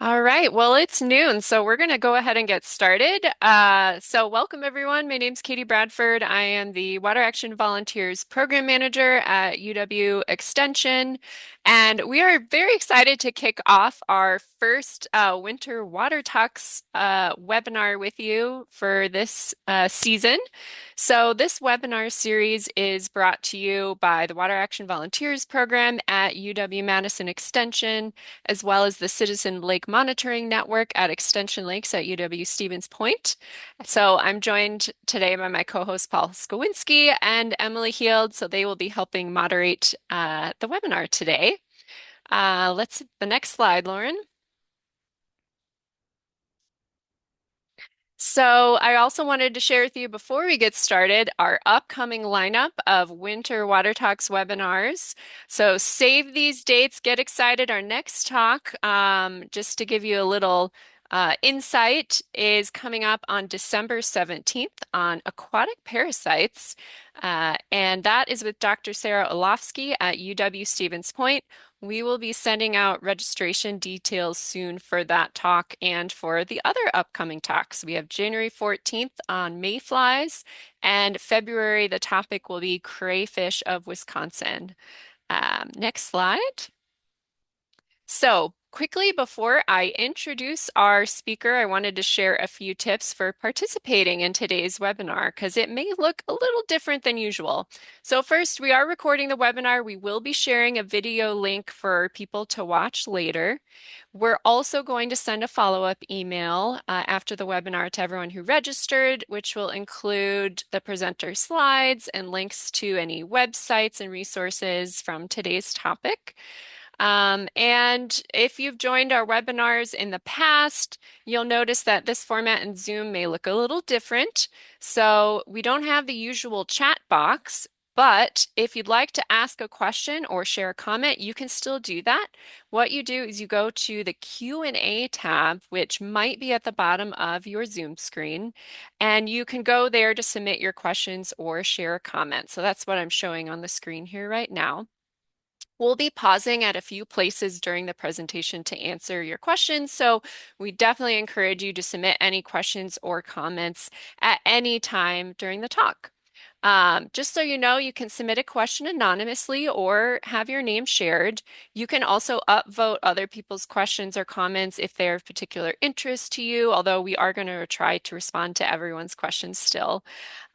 All right, well, it's noon, so we're going to go ahead and get started. So, welcome everyone. My name's Katie Bradford. I am the Water Action Volunteers Program Manager at UW Extension, and we are very excited to kick off our first Winter Water Talks webinar with you for this season. So, this webinar series is brought to you by the Water Action Volunteers Program at UW-Madison Extension, as well as the Citizen Lake Monitoring Network at Extension Lakes at UW-Stevens Point. So I'm joined today by my co-host Paul Skowinski and Emily Heald, so they will be helping moderate the webinar today. Let's the next slide, Lauren. So I also wanted to share with you before we get started our upcoming lineup of Winter Water Talks webinars. So save these dates, get excited. Our next talk, just to give you a little insight, is coming up on December 17th on aquatic parasites. And that is with Dr. Sarah Olofsky at UW-Stevens Point. We will be sending out registration details soon for that talk and for the other upcoming talks. We have January 14th on mayflies, and February, the topic will be crayfish of Wisconsin. Next slide. So, quickly before I introduce our speaker, I wanted to share a few tips for participating in today's webinar because it may look a little different than usual. So, first, we are recording the webinar. We will be sharing a video link for people to watch later. We're also going to send a follow-up email after the webinar to everyone who registered, which will include the presenter slides and links to any websites and resources from today's topic. And if you've joined our webinars in the past, you'll notice that this format in Zoom may look a little different. So we don't have the usual chat box, but if you'd like to ask a question or share a comment, you can still do that. What you do is you go to the Q&A tab, which might be at the bottom of your Zoom screen, and you can go there to submit your questions or share a comment. So that's what I'm showing on the screen here right now. We'll be pausing at a few places during the presentation to answer your questions, so we definitely encourage you to submit any questions or comments at any time during the talk. Just so you know, you can submit a question anonymously or have your name shared. You can also upvote other people's questions or comments if they're of particular interest to you, although we are going to try to respond to everyone's questions still.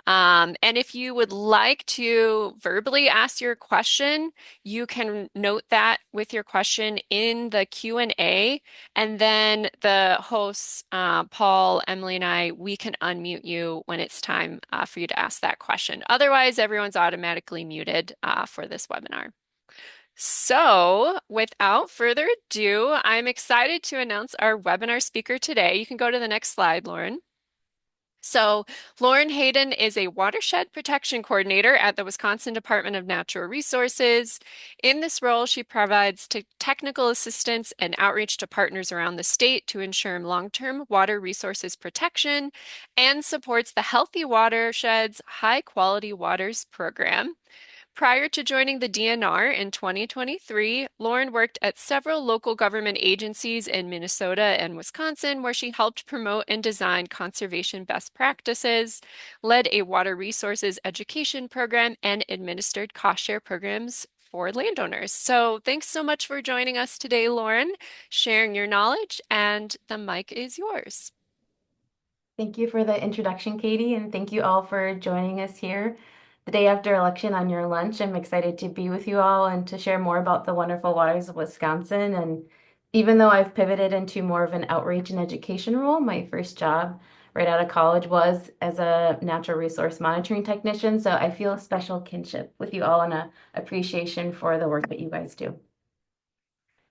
And if you would like to verbally ask your question, you can note that with your question in the Q&A, and then the hosts, Paul, Emily, and I, we can unmute you when it's time for you to ask that question. Otherwise, everyone's automatically muted for this webinar. So, without further ado, I'm excited to announce our webinar speaker today. You can go to the next slide, Lauren. So, Lauren Haydon is a Watershed Protection Coordinator at the Wisconsin Department of Natural Resources. In this role, she provides technical assistance and outreach to partners around the state to ensure long-term water resources protection and supports the Healthy Watersheds High Quality Waters program. Prior to joining the DNR in 2023, Lauren worked at several local government agencies in Minnesota and Wisconsin, where she helped promote and design conservation best practices, led a water resources education program, and administered cost share programs for landowners. So thanks so much for joining us today, Lauren, sharing your knowledge, and the mic is yours. Thank you for the introduction, Katie, and thank you all for joining us here the day after election on your lunch. I'm excited to be with you all and to share more about the wonderful waters of Wisconsin. And even though I've pivoted into more of an outreach and education role, my first job right out of college was as a natural resource monitoring technician. So I feel a special kinship with you all and a appreciation for the work that you guys do.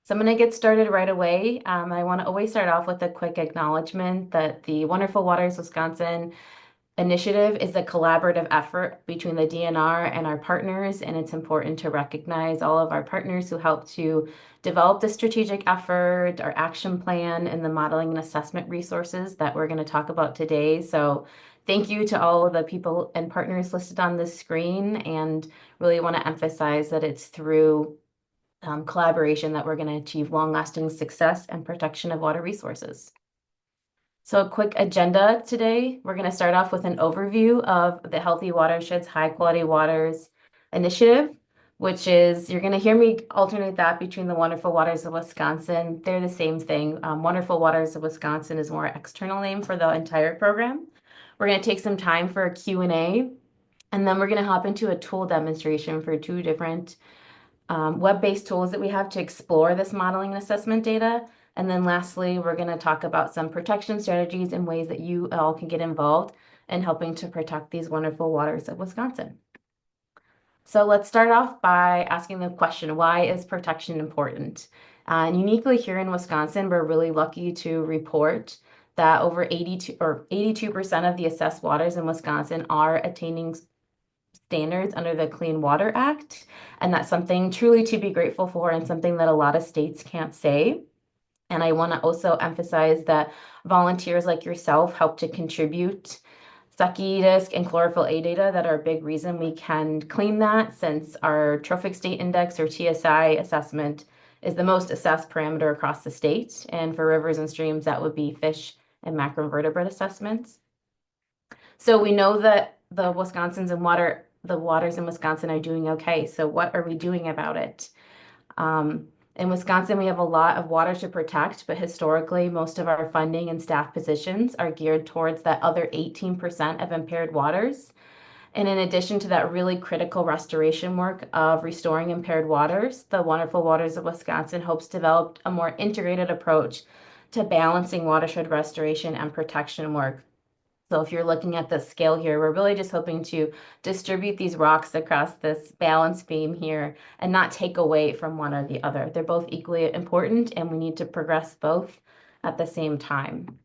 So I'm going to get started right away. I want to always start off with a quick acknowledgement that the Wonderful Waters Wisconsin initiative is a collaborative effort between the DNR and our partners, and it's important to recognize all of our partners who helped to develop the strategic effort, our action plan, and the modeling and assessment resources that we're going to talk about today. So thank you to all of the people and partners listed on this screen, and really want to emphasize that it's through collaboration that we're going to achieve long-lasting success and protection of water resources. So a quick agenda today. We're going to start off with an overview of the Healthy Watersheds High Quality Waters Initiative, which is, you're going to hear me alternate that between the Wonderful Waters of Wisconsin. They're the same thing. Wonderful Waters of Wisconsin is more external name for the entire program. We're going to take some time for a Q&A, and then we're going to hop into a tool demonstration for two different web-based tools that we have to explore this modeling and assessment data. And then lastly, we're going to talk about some protection strategies and ways that you all can get involved in helping to protect these wonderful waters of Wisconsin. So let's start off by asking the question, why is protection important? And uniquely here in Wisconsin, we're really lucky to report that over 82% of the assessed waters in Wisconsin are attaining standards under the Clean Water Act. And that's something truly to be grateful for and something that a lot of states can't say. And I want to also emphasize that volunteers like yourself help to contribute Stucky disc and chlorophyll A data that are a big reason we can claim that, since our trophic state index or TSI assessment is the most assessed parameter across the state. And for rivers and streams, that would be fish and macroinvertebrate assessments. So we know that the the waters in Wisconsin are doing okay. So what are we doing about it? In Wisconsin, we have a lot of water to protect, but historically, most of our funding and staff positions are geared towards that other 18% of impaired waters. And in addition to that really critical restoration work of restoring impaired waters, the Wonderful Waters of Wisconsin hopes to develop a more integrated approach to balancing watershed restoration and protection work. So if you're looking at the scale here, we're really just hoping to distribute these rocks across this balance beam here and not take away from one or the other. They're both equally important and we need to progress both at the same time.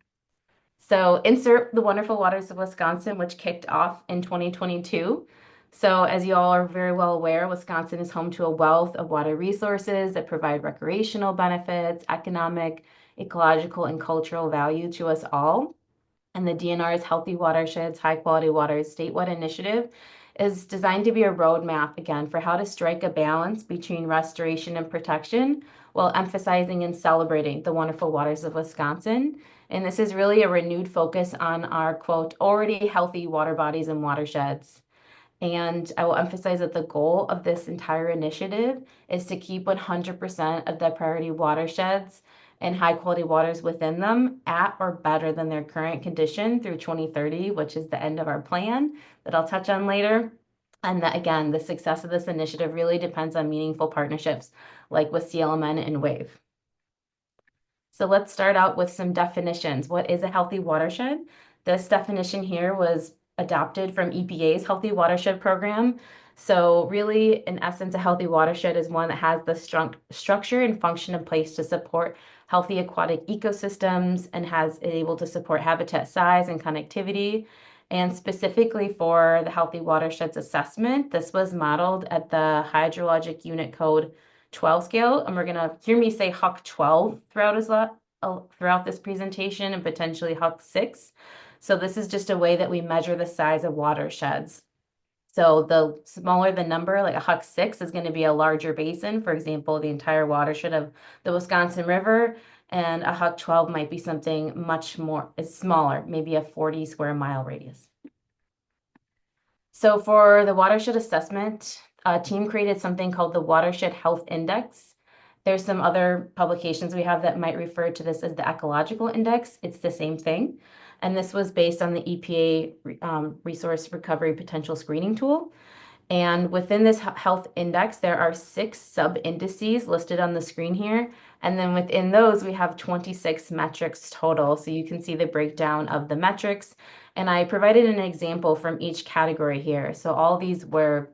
So insert the Wonderful Waters of Wisconsin, which kicked off in 2022. So as you all are very well aware, Wisconsin is home to a wealth of water resources that provide recreational benefits, economic, ecological, and cultural value to us all. And the DNR's Healthy Watersheds, High Quality Waters statewide initiative is designed to be a roadmap again for how to strike a balance between restoration and protection while emphasizing and celebrating the wonderful waters of Wisconsin. And this is really a renewed focus on our quote, already healthy water bodies and watersheds. And I will emphasize that the goal of this entire initiative is to keep 100% of the priority watersheds and high quality waters within them at or better than their current condition through 2030, which is the end of our plan that I'll touch on later. And that again, the success of this initiative really depends on meaningful partnerships like with CLMN and WAVE. So let's start out with some definitions. What is a healthy watershed? This definition here was adopted from EPA's Healthy Watershed program. So really, in essence, a healthy watershed is one that has the structure and function in place to support healthy aquatic ecosystems and has able to support habitat size and connectivity. And specifically for the Healthy Watersheds assessment, this was modeled at the Hydrologic Unit Code 12 scale, and we're going to hear me say HUC 12 throughout this presentation and potentially HUC 6. So this is just a way that we measure the size of watersheds. So the smaller the number, like a HUC 6 is going to be a larger basin, for example, the entire watershed of the Wisconsin River, and a HUC 12 might be something much more, it's smaller, maybe a 40 square mile radius. So for the watershed assessment, a team created something called the Watershed Health Index. There's some other publications we have that might refer to this as the ecological index. It's the same thing. And this was based on the EPA Resource Recovery Potential Screening Tool. And within this health index, there are 6 sub-indices listed on the screen here. And then within those, we have 26 metrics total. So you can see the breakdown of the metrics. And I provided an example from each category here. So all these were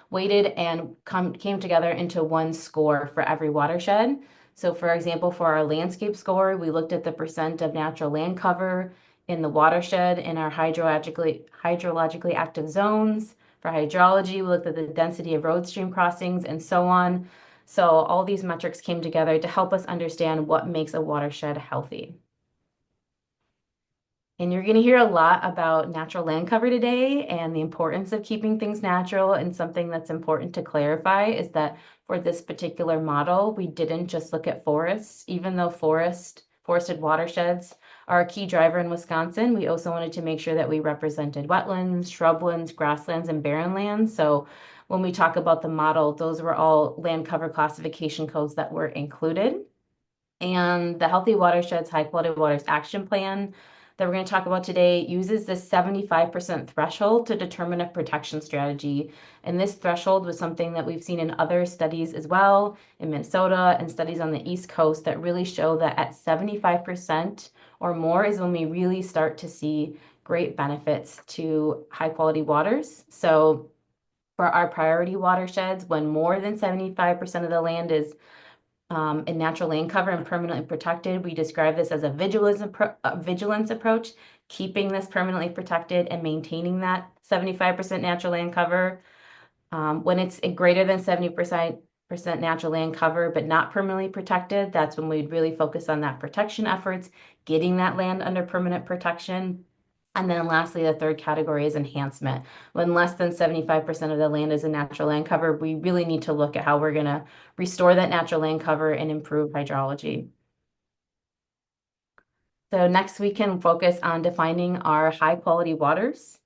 weighted and came together into one score for every watershed. So for example, for our landscape score, we looked at the percent of natural land cover in the watershed in our hydrologically active zones. For hydrology, we looked at the density of road stream crossings and so on. So all these metrics came together to help us understand what makes a watershed healthy. And you're going to hear a lot about natural land cover today and the importance of keeping things natural. And something that's important to clarify is that for this particular model, we didn't just look at forests. Even though forested watersheds are a key driver in Wisconsin, we also wanted to make sure that we represented wetlands, shrublands, grasslands, and barren lands. So when we talk about the model, those were all land cover classification codes that were included. And the Healthy Watersheds High Quality Waters Action Plan that we're going to talk about today uses this 75% threshold to determine a protection strategy. And this threshold was something that we've seen in other studies as well in Minnesota and studies on the East Coast that really show that at 75% or more is when we really start to see great benefits to high quality waters. So for our priority watersheds, when more than 75% of the land is in natural land cover and permanently protected. We describe this as a vigilance approach, keeping this permanently protected and maintaining that 75% natural land cover. When it's greater than 70% natural land cover, but not permanently protected, that's when we'd really focus on that protection efforts, getting that land under permanent protection. And then lastly, the third category is enhancement. When less than 75% of the land is in natural land cover, we really need to look at how we're going to restore that natural land cover and improve hydrology. So next we can focus on defining our high quality waters.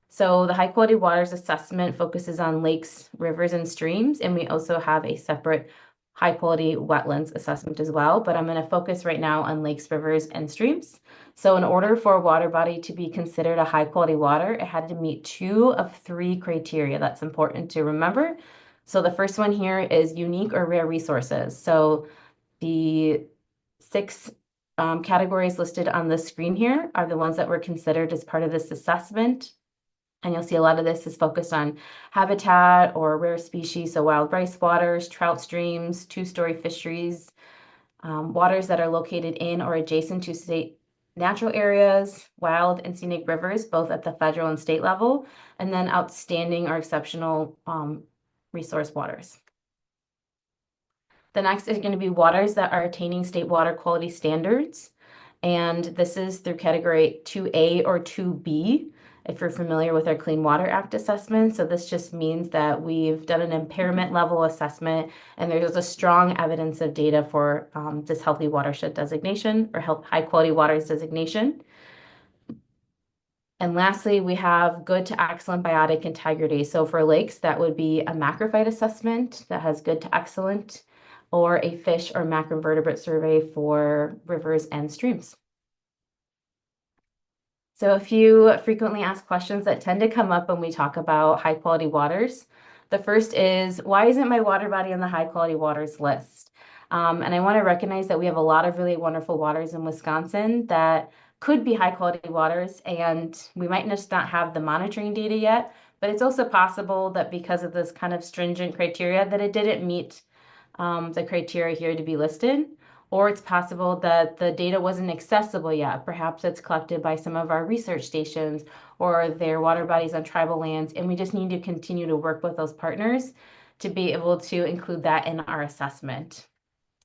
So the high quality waters assessment focuses on lakes, rivers, and streams, and we also have a separate high quality wetlands assessment as well, but I'm going to focus right now on lakes, rivers, and streams. So in order for a water body to be considered a high quality water, it had to meet two of three criteria. That's important to remember. So the first one here is unique or rare resources. So the six categories listed on the screen here are the ones that were considered as part of this assessment. And you'll see a lot of this is focused on habitat or rare species, so wild rice waters, trout streams, two-story fisheries, waters that are located in or adjacent to state natural areas, wild and scenic rivers, both at the federal and state level, and then outstanding or exceptional resource waters. The next is going to be waters that are attaining state water quality standards. And this is through category 2A or 2B, if you're familiar with our Clean Water Act assessment. So this just means that we've done an impairment level assessment, and there's a strong evidence of data for this healthy watershed designation or high quality waters designation. And lastly, we have good to excellent biotic integrity. So for lakes, that would be a macrophyte assessment that has good to excellent, or a fish or macroinvertebrate survey for rivers and streams. So a few frequently asked questions that tend to come up when we talk about high quality waters. The first is, why isn't my water body on the high quality waters list? And I want to recognize that we have a lot of really wonderful waters in Wisconsin that could be high quality waters, and we might just not have the monitoring data yet, but it's also possible that because of this kind of stringent criteria that it didn't meet the criteria here to be listed, or it's possible that the data wasn't accessible yet. Perhaps it's collected by some of our research stations or their water bodies on tribal lands, and we just need to continue to work with those partners to be able to include that in our assessment.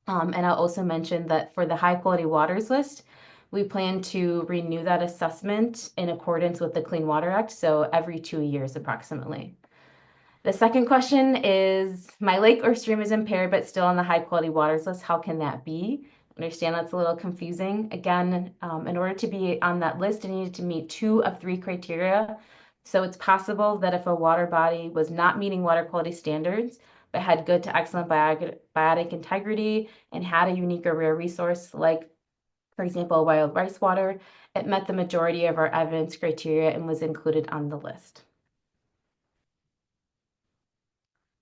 And I'll also mention that for the high quality waters list, we plan to renew that assessment in accordance with the Clean Water Act, so every 2 years approximately. The second question is, my lake or stream is impaired but still on the high quality waters list. How can that be? I understand that's a little confusing. Again, in order to be on that list, it needed to meet two of three criteria. So it's possible that if a water body was not meeting water quality standards, but had good to excellent biotic integrity and had a unique or rare resource, like, for example, wild rice water, it met the majority of our evidence criteria and was included on the list.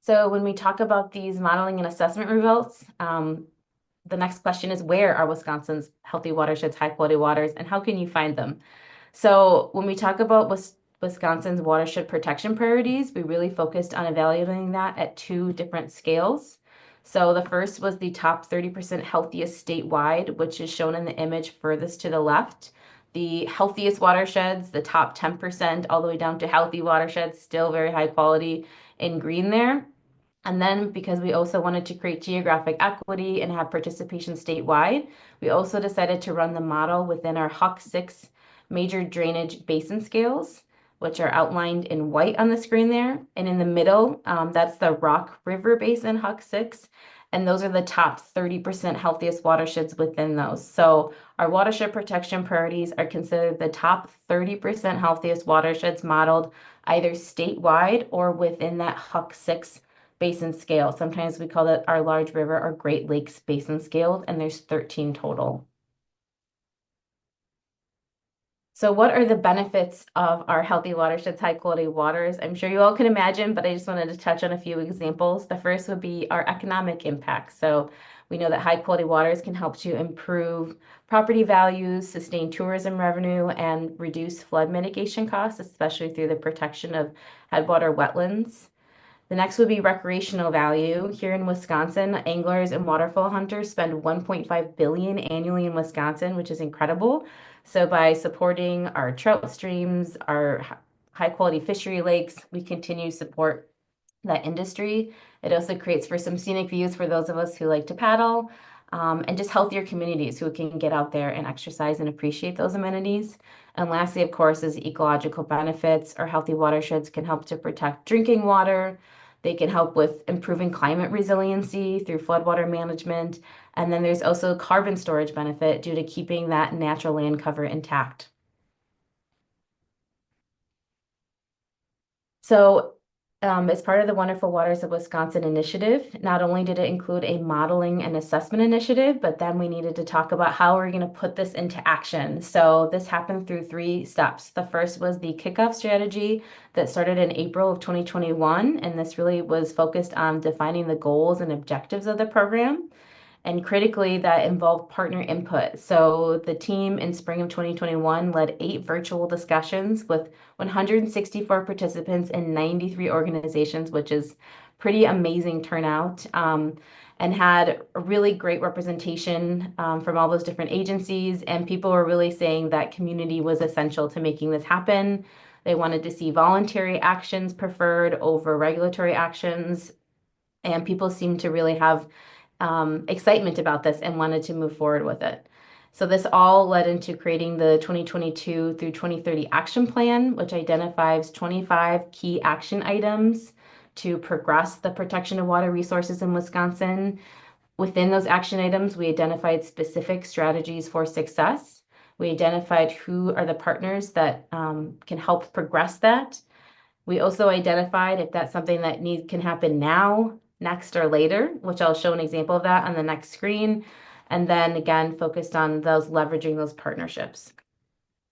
So when we talk about these modeling and assessment results, the next question is, where are Wisconsin's healthy watersheds, high quality waters, and how can you find them? So when we talk about Wisconsin's watershed protection priorities, we really focused on evaluating that at two different scales. So the first was the top 30% healthiest statewide, which is shown in the image furthest to the left. The healthiest watersheds, the top 10%, all the way down to healthy watersheds, still very high quality in green there. And then because we also wanted to create geographic equity and have participation statewide, we also decided to run the model within our HUC 6 major drainage basin scales, which are outlined in white on the screen there. And in the middle, that's the Rock River Basin, Huck 6. And those are the top 30% healthiest watersheds within those. So our watershed protection priorities are considered the top 30% healthiest watersheds modeled either statewide or within that Huck 6 basin scale. Sometimes we call it our large river or Great Lakes basin scales, and there's 13 total. So what are the benefits of our healthy watersheds, high quality waters? I'm sure you all can imagine, but I just wanted to touch on a few examples. The first would be our economic impact. So we know that high quality waters can help to improve property values, sustain tourism revenue, and reduce flood mitigation costs, especially through the protection of headwater wetlands. The next would be recreational value. Here in Wisconsin, anglers and waterfowl hunters spend 1.5 billion annually in Wisconsin, which is incredible. So by supporting our trout streams, our high quality fishery lakes, we continue to support that industry. It also creates for some scenic views for those of us who like to paddle, and just healthier communities who can get out there and exercise and appreciate those amenities. And lastly, of course, is ecological benefits. Our healthy watersheds can help to protect drinking water. They can help with improving climate resiliency through floodwater management. And then there's also carbon storage benefit due to keeping that natural land cover intact. So, as part of the Wonderful Waters of Wisconsin initiative, not only did it include a modeling and assessment initiative, but then we needed to talk about how we're going to put this into action. So, this happened through three steps. The first was the kickoff strategy that started in April of 2021, and this really was focused on defining the goals and objectives of the program. And critically, that involved partner input. So the team in spring of 2021 led 8 virtual discussions with 164 participants in 93 organizations, which is pretty amazing turnout, and had a really great representation from all those different agencies. And people were really saying that community was essential to making this happen. They wanted to see voluntary actions preferred over regulatory actions. And people seemed to really have excitement about this and wanted to move forward with it. So this all led into creating the 2022 through 2030 action plan, which identifies 25 key action items to progress the protection of water resources in Wisconsin. Within those action items, we identified specific strategies for success. We identified who are the partners that can help progress that. We also identified if that's something that can happen now, next, or later, which I'll show an example of that on the next screen. And then again, focused on those leveraging those partnerships.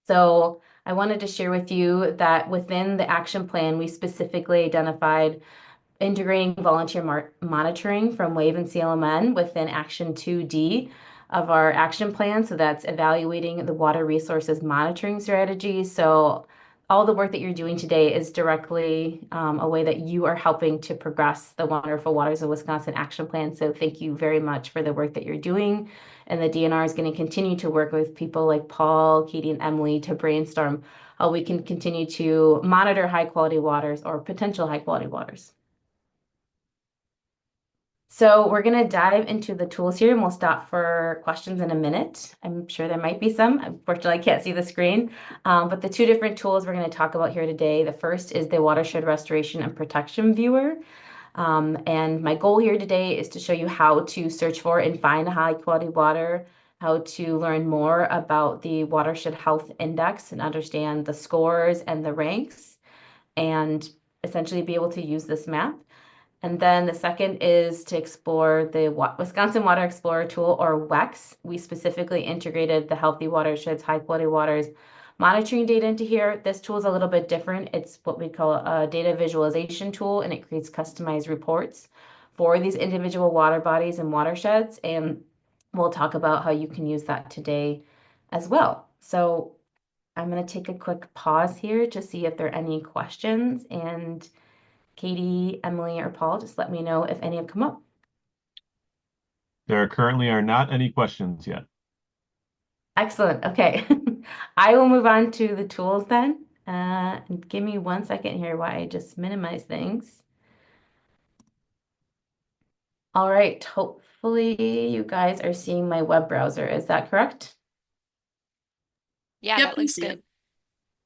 So I wanted to share with you that within the action plan, we specifically identified integrating volunteer monitoring from WAVE and CLMN within Action 2D of our action plan. So that's evaluating the water resources monitoring strategy. So all the work that you're doing today is directly a way that you are helping to progress the Wonderful Waters of Wisconsin action plan. So thank you very much for the work that you're doing. And the DNR is going to continue to work with people like Paul, Katie, and Emily to brainstorm how we can continue to monitor high quality waters or potential high quality waters. So we're going to dive into the tools here and we'll stop for questions in a minute. I'm sure there might be some. Unfortunately, I can't see the screen. But the two different tools we're going to talk about here today, the first is the Watershed Restoration and Protection Viewer. And my goal here today is to show you how to search for and find high quality water, how to learn more about the Watershed Health Index and understand the scores and the ranks, and essentially be able to use this map. And then the second is to explore the Wisconsin Water Explorer tool, or WEX. We specifically integrated the Healthy Watersheds, High Quality Waters monitoring data into here. This tool is a little bit different. It's what we call a data visualization tool, and it creates customized reports for these individual water bodies and watersheds. And we'll talk about how you can use that today as well. So I'm going to take a quick pause here to see if there are any questions. And Katie, Emily, or Paul, just let me know if any have come up. There currently are not any questions yet. Excellent. Okay. I will move on to the tools then. Give me 1 second here while I just minimize things. All right. Hopefully you guys are seeing my web browser. Is that correct? Yeah, Yep, that we looks see it. good.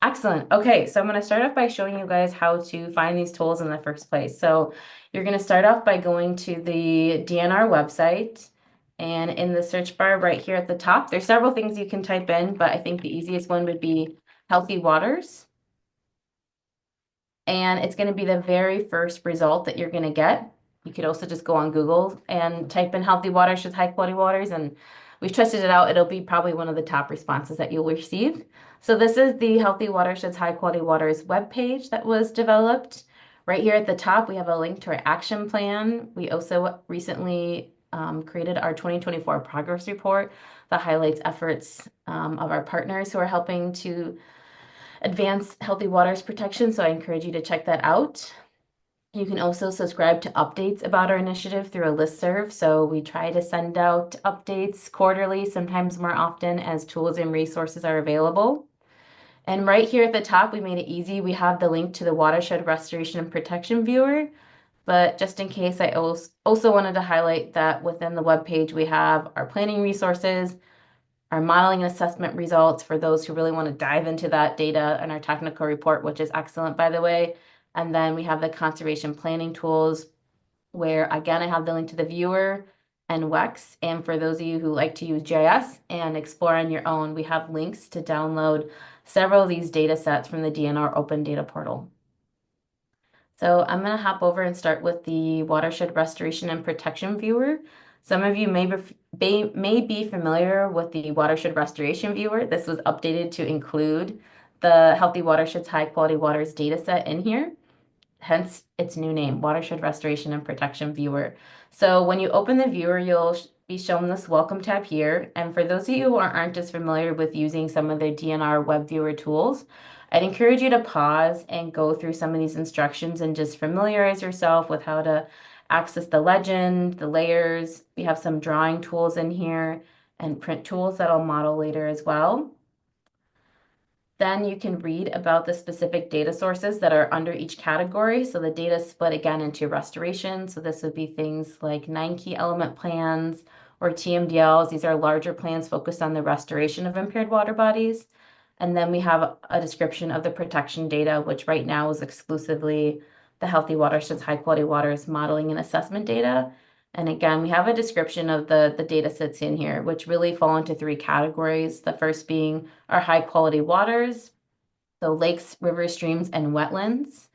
Excellent. Okay, so I'm going to start off by showing you guys how to find these tools in the first place. So you're going to start off by going to the DNR website, and in the search bar right here at the top, there's several things you can type in, but I think the easiest one would be Healthy Waters. And it's going to be the very first result that you're going to get. You could also just go on Google and type in Healthy Watersheds, high quality waters, and we've tested it out. It'll be probably one of the top responses that you'll receive. So this is the Healthy Watersheds, high quality waters webpage that was developed. Right here at the top, we have a link to our action plan. We also recently created our 2024 progress report that highlights efforts of our partners who are helping to advance healthy waters protection. So I encourage you to check that out. You can also subscribe to updates about our initiative through a listserv. So we try to send out updates quarterly, sometimes more often as tools and resources are available. And right here at the top, we made it easy. We have the link to the Watershed Restoration and Protection Viewer. But just in case, I also wanted to highlight that within the webpage, we have our planning resources, our modeling and assessment results for those who really want to dive into that data, and our technical report, which is excellent, by the way. And then we have the conservation planning tools, where again, I have the link to the viewer and WEX. And for those of you who like to use GIS and explore on your own, we have links to download several of these data sets from the DNR Open Data Portal. So I'm going to hop over and start with the Watershed Restoration and Protection Viewer. Some of you may be familiar with the Watershed Restoration Viewer. This was updated to include the Healthy Watersheds High Quality Waters dataset in here, hence its new name, Watershed Restoration and Protection Viewer. So when you open the viewer, you'll be shown this Welcome tab here. And for those of you who aren't as familiar with using some of the DNR web viewer tools, I'd encourage you to pause and go through some of these instructions and just familiarize yourself with how to access the legend, the layers. We have some drawing tools in here and print tools that I'll model later as well. Then you can read about the specific data sources that are under each category. So the data is split again into restoration. So this would be things like 9 key element plans or TMDLs. These are larger plans focused on the restoration of impaired water bodies. And then we have a description of the protection data, which right now is exclusively the Healthy Watersheds High Quality Waters modeling and assessment data. And again, we have a description of the data sets in here, which really fall into 3 categories. The first being our high quality waters, so lakes, rivers, streams, and wetlands.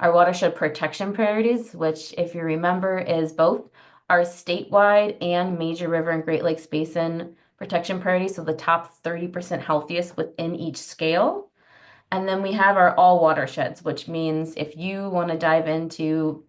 Our watershed protection priorities, which if you remember is both our statewide and major river and Great Lakes Basin protection priorities, so the top 30% healthiest within each scale. And then we have our all watersheds, which means if you want to dive into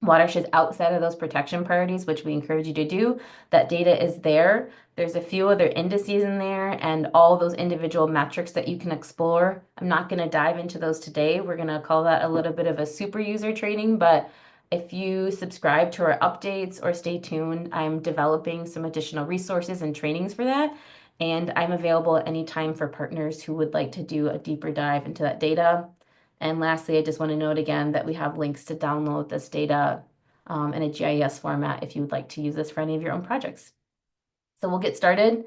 watersheds outside of those protection priorities, which we encourage you to do, that data is there. There's a few other indices in there and all those individual metrics that you can explore. I'm not going to dive into those today. We're going to call that a little bit of a super user training, but if you subscribe to our updates or stay tuned, I'm developing some additional resources and trainings for that. And I'm available at any time for partners who would like to do a deeper dive into that data. And lastly, I just want to note again that we have links to download this data in a GIS format if you would like to use this for any of your own projects. So we'll get started.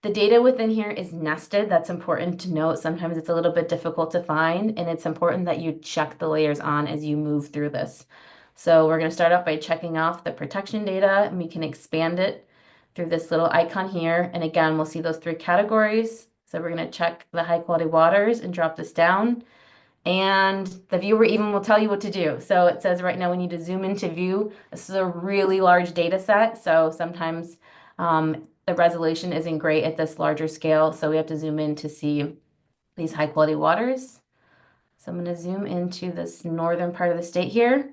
The data within here is nested. That's important to note. Sometimes it's a little bit difficult to find, and it's important that you check the layers on as you move through this. So we're going to start off by checking off the protection data, and we can expand it through this little icon here. And again, we'll see those 3 categories. So we're going to check the high quality waters and drop this down. And the viewer even will tell you what to do. So it says right now we need to zoom into view. This is a really large data set, so sometimes the resolution isn't great at this larger scale, so we have to zoom in to see these high quality waters. So I'm going to zoom into this northern part of the state here.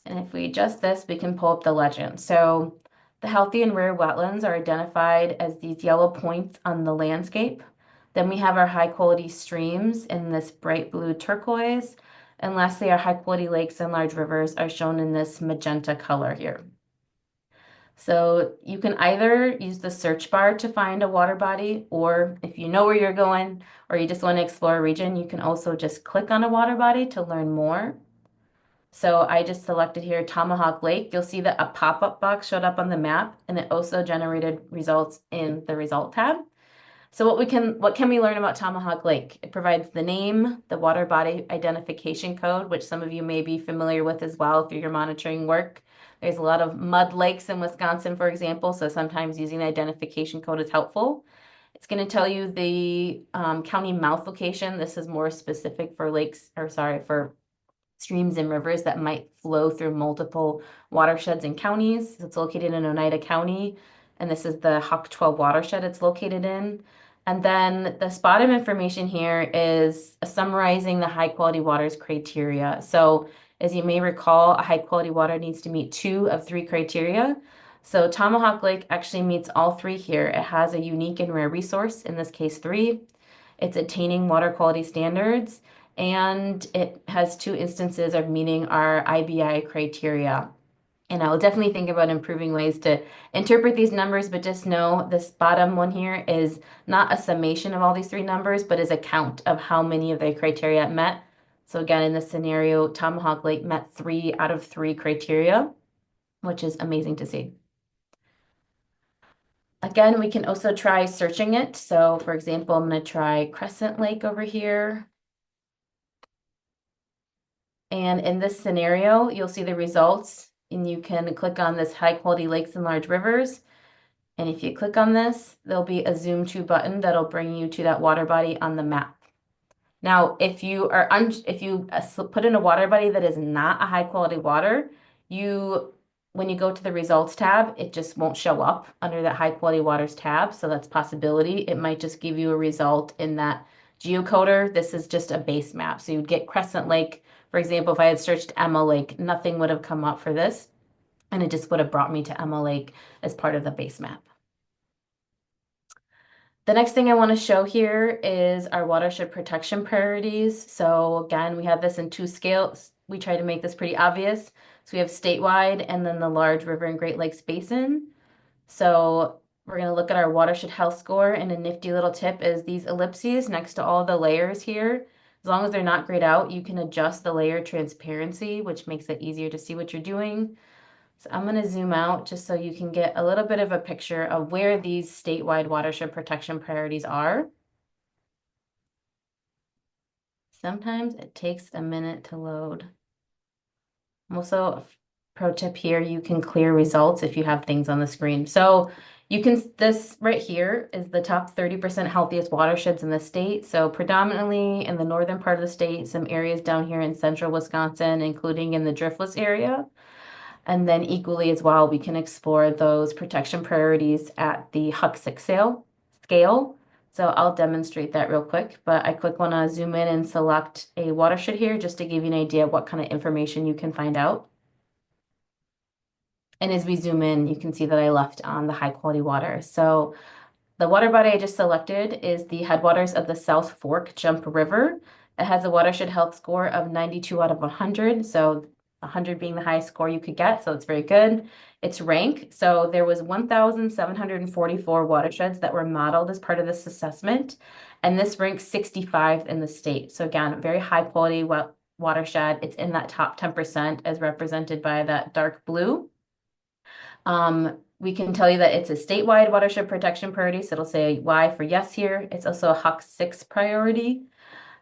And if we adjust this, we can pull up the legend. So the healthy and rare wetlands are identified as these yellow points on the landscape. Then we have our high quality streams in this bright blue turquoise. And lastly, our high quality lakes and large rivers are shown in this magenta color here. So you can either use the search bar to find a water body, or if you know where you're going, or you just want to explore a region, you can also just click on a water body to learn more. So I just selected here Tomahawk Lake. You'll see that a pop-up box showed up on the map, and it also generated results in the result tab. So what can we learn about Tomahawk Lake? It provides the name, the water body identification code, which some of you may be familiar with as well through your monitoring work. There's a lot of mud lakes in Wisconsin, for example, so sometimes using the identification code is helpful. It's going to tell you the county mouth location. This is more specific for lakes, or sorry, for streams and rivers that might flow through multiple watersheds and counties. It's located in Oneida County, and this is the Huck 12 watershed it's located in. And then the spot of information here is summarizing the high quality waters criteria. So as you may recall, a high quality water needs to meet two of three criteria. So Tomahawk Lake actually meets all three here. It has a unique and rare resource, in this case three. It's attaining water quality standards, and it has two instances of meeting our IBI criteria. And I'll definitely think about improving ways to interpret these numbers, but just know this bottom one here is not a summation of all these three numbers, but is a count of how many of the criteria it met. So again, in this scenario, Tomahawk Lake met 3 out of 3 criteria, which is amazing to see. Again, we can also try searching it. So for example, I'm going to try Crescent Lake over here. And in this scenario, you'll see the results, and you can click on this high quality lakes and large rivers. And if you click on this, there'll be a zoom to button that'll bring you to that water body on the map. Now, if you put in a water body that is not a high quality water, when you go to the results tab, it just won't show up under that high quality waters tab. So that's a possibility. It might just give you a result in that geocoder. This is just a base map. So you'd get Crescent Lake. For example, if I had searched Emma Lake, nothing would have come up for this. And it just would have brought me to Emma Lake as part of the base map. The next thing I want to show here is our watershed protection priorities. So again, we have this in 2 scales. We try to make this pretty obvious. So we have statewide and then the large river and Great Lakes basin. So we're going to look at our watershed health score, and a nifty little tip is these ellipses next to all the layers here. As long as they're not grayed out, you can adjust the layer transparency, which makes it easier to see what you're doing. So I'm going to zoom out just so you can get a little bit of a picture of where these statewide watershed protection priorities are. Sometimes it takes a minute to load. Also, a pro tip here, you can clear results if you have things on the screen. So this right here is the top 30% healthiest watersheds in the state. So predominantly in the northern part of the state, some areas down here in central Wisconsin, including in the Driftless area. And then equally as well, we can explore those protection priorities at the Huck 6 scale. So I'll demonstrate that real quick, but I quick want to zoom in and select a watershed here just to give you an idea of what kind of information you can find out. And as we zoom in, you can see that I left on the high quality water. So the water body I just selected is the headwaters of the South Fork Jump River. It has a watershed health score of 92 out of 100. So 100 being the highest score you could get, so it's very good. Its rank, so there was 1,744 watersheds that were modeled as part of this assessment, and this ranks 65 in the state. So again, very high quality watershed. It's in that top 10% as represented by that dark blue. We can tell you that it's a statewide watershed protection priority, so it'll say Y for yes here. It's also a Huck 6 priority,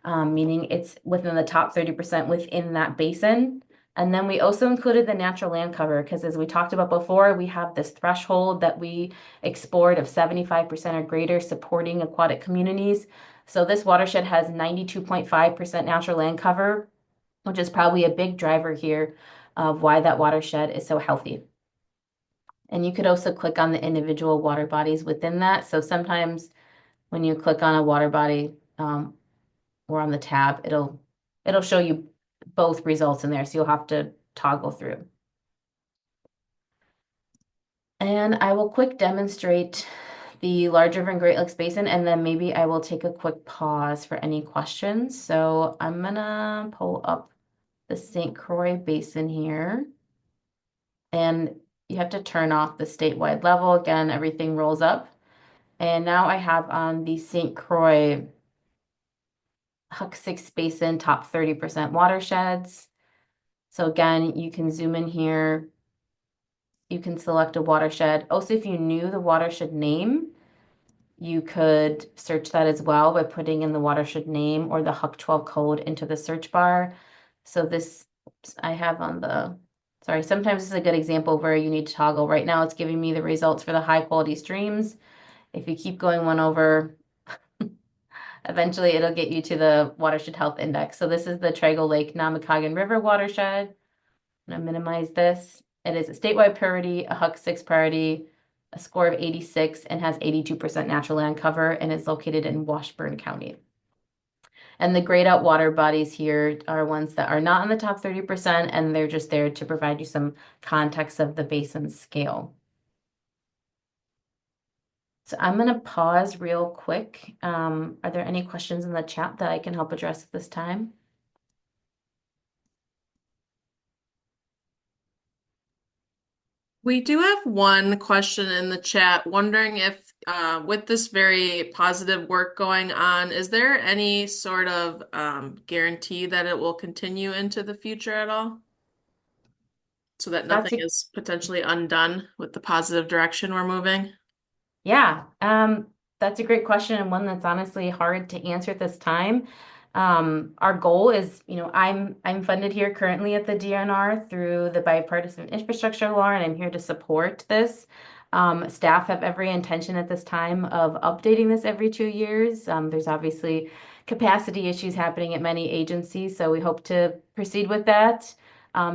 meaning it's within the top 30% within that basin. And then we also included the natural land cover because, as we talked about before, we have this threshold that we explored of 75% or greater supporting aquatic communities. So this watershed has 92.5% natural land cover, which is probably a big driver here of why that watershed is so healthy. And you could also click on the individual water bodies within that. So sometimes when you click on a water body or on the tab, it'll show you both results in there. So you'll have to toggle through. And I will quick demonstrate the large river and Great Lakes Basin, and then maybe I will take a quick pause for any questions. So I'm gonna pull up the St. Croix Basin here. And you have to turn off the statewide level. Again, everything rolls up. And now I have on the St. Croix Huck 6 Basin top 30% watersheds. So again, you can zoom in here. You can select a watershed. Also, if you knew the watershed name, You could search that as well by putting in the watershed name or the HUC 12 code into the search bar. So this, oops, I have on the, sorry, sometimes this is a good example where you need to toggle. Right now it's giving me the results for the high quality streams. If you keep going one over, eventually it'll get you to the watershed health index. So this is the Trago Lake Namakagon River watershed. I'm going to minimize this. It is a statewide priority, a HUC 6 priority, a score of 86, and has 82% natural land cover, and is located in Washburn County. And the grayed out water bodies here are ones that are not in the top 30%, and they're just there to provide you some context of the basin scale. So I'm going to pause real quick. Are there any questions in the chat that I can help address at this time? We do have one question in the chat, wondering if, with this very positive work going on, is there any sort of guarantee that it will continue into the future at all? So that That's nothing a is potentially undone with the positive direction we're moving? Yeah, that's a great question and one that's honestly hard to answer at this time. Our goal is, I'm funded here currently at the DNR through the bipartisan infrastructure law, and I'm here to support this. Staff have every intention at this time of updating this every 2 years. There's obviously capacity issues happening at many agencies, so we hope to proceed with that.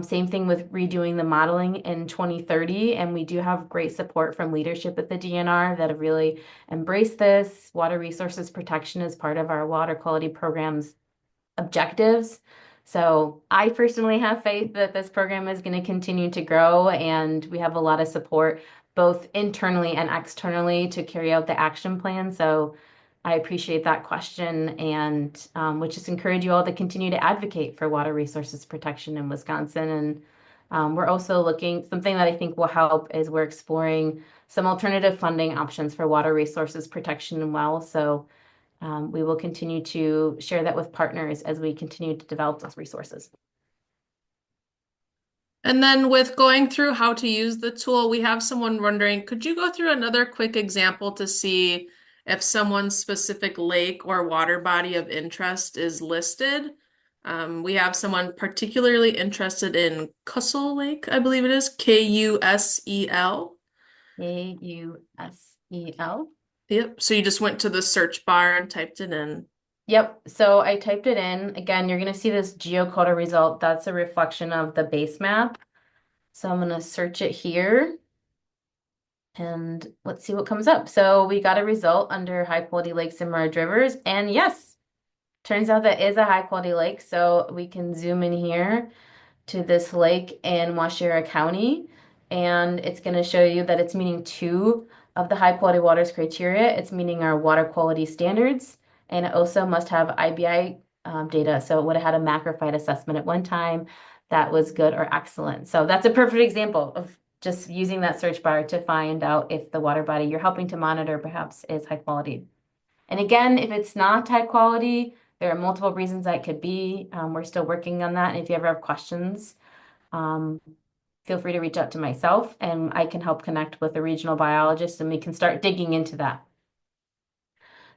Same thing with redoing the modeling in 2030, and we do have great support from leadership at the DNR that have really embraced this. Water resources protection is part of our water quality program's objectives. So I personally have faith that this program is going to continue to grow, and we have a lot of support both internally and externally to carry out the action plan. So I appreciate that question and would just encourage you all to continue to advocate for water resources protection in Wisconsin. And we're also looking, something that I think will help is we're exploring some alternative funding options for water resources protection and well. So we will continue to share that with partners as we continue to develop those resources. And then with going through how to use the tool, we have someone wondering, could you go through another quick example to see if someone's specific lake or water body of interest is listed? We have someone particularly interested in Kussel Lake, I believe it is, Kusel. Kusel. Yep. So you just went to the search bar and typed it in. Yep. So I typed it in. Again, you're going to see this geocoder result. That's a reflection of the base map. So I'm going to search it here and let's see what comes up. So we got a result under high quality lakes and merged rivers. And yes, turns out that is a high quality lake. So we can zoom in here to this lake in Washera County, and it's going to show you that it's meeting two of the high quality waters criteria. It's meeting our water quality standards, and it also must have IBI data. So it would have had a macrophyte assessment at one time that was good or excellent. So that's a perfect example of just using that search bar to find out if the water body you're helping to monitor perhaps is high quality. And again, if it's not high quality, there are multiple reasons that could be. We're still working on that. And if you ever have questions, um, feel free to reach out to myself and I can help connect with a regional biologist and we can start digging into that.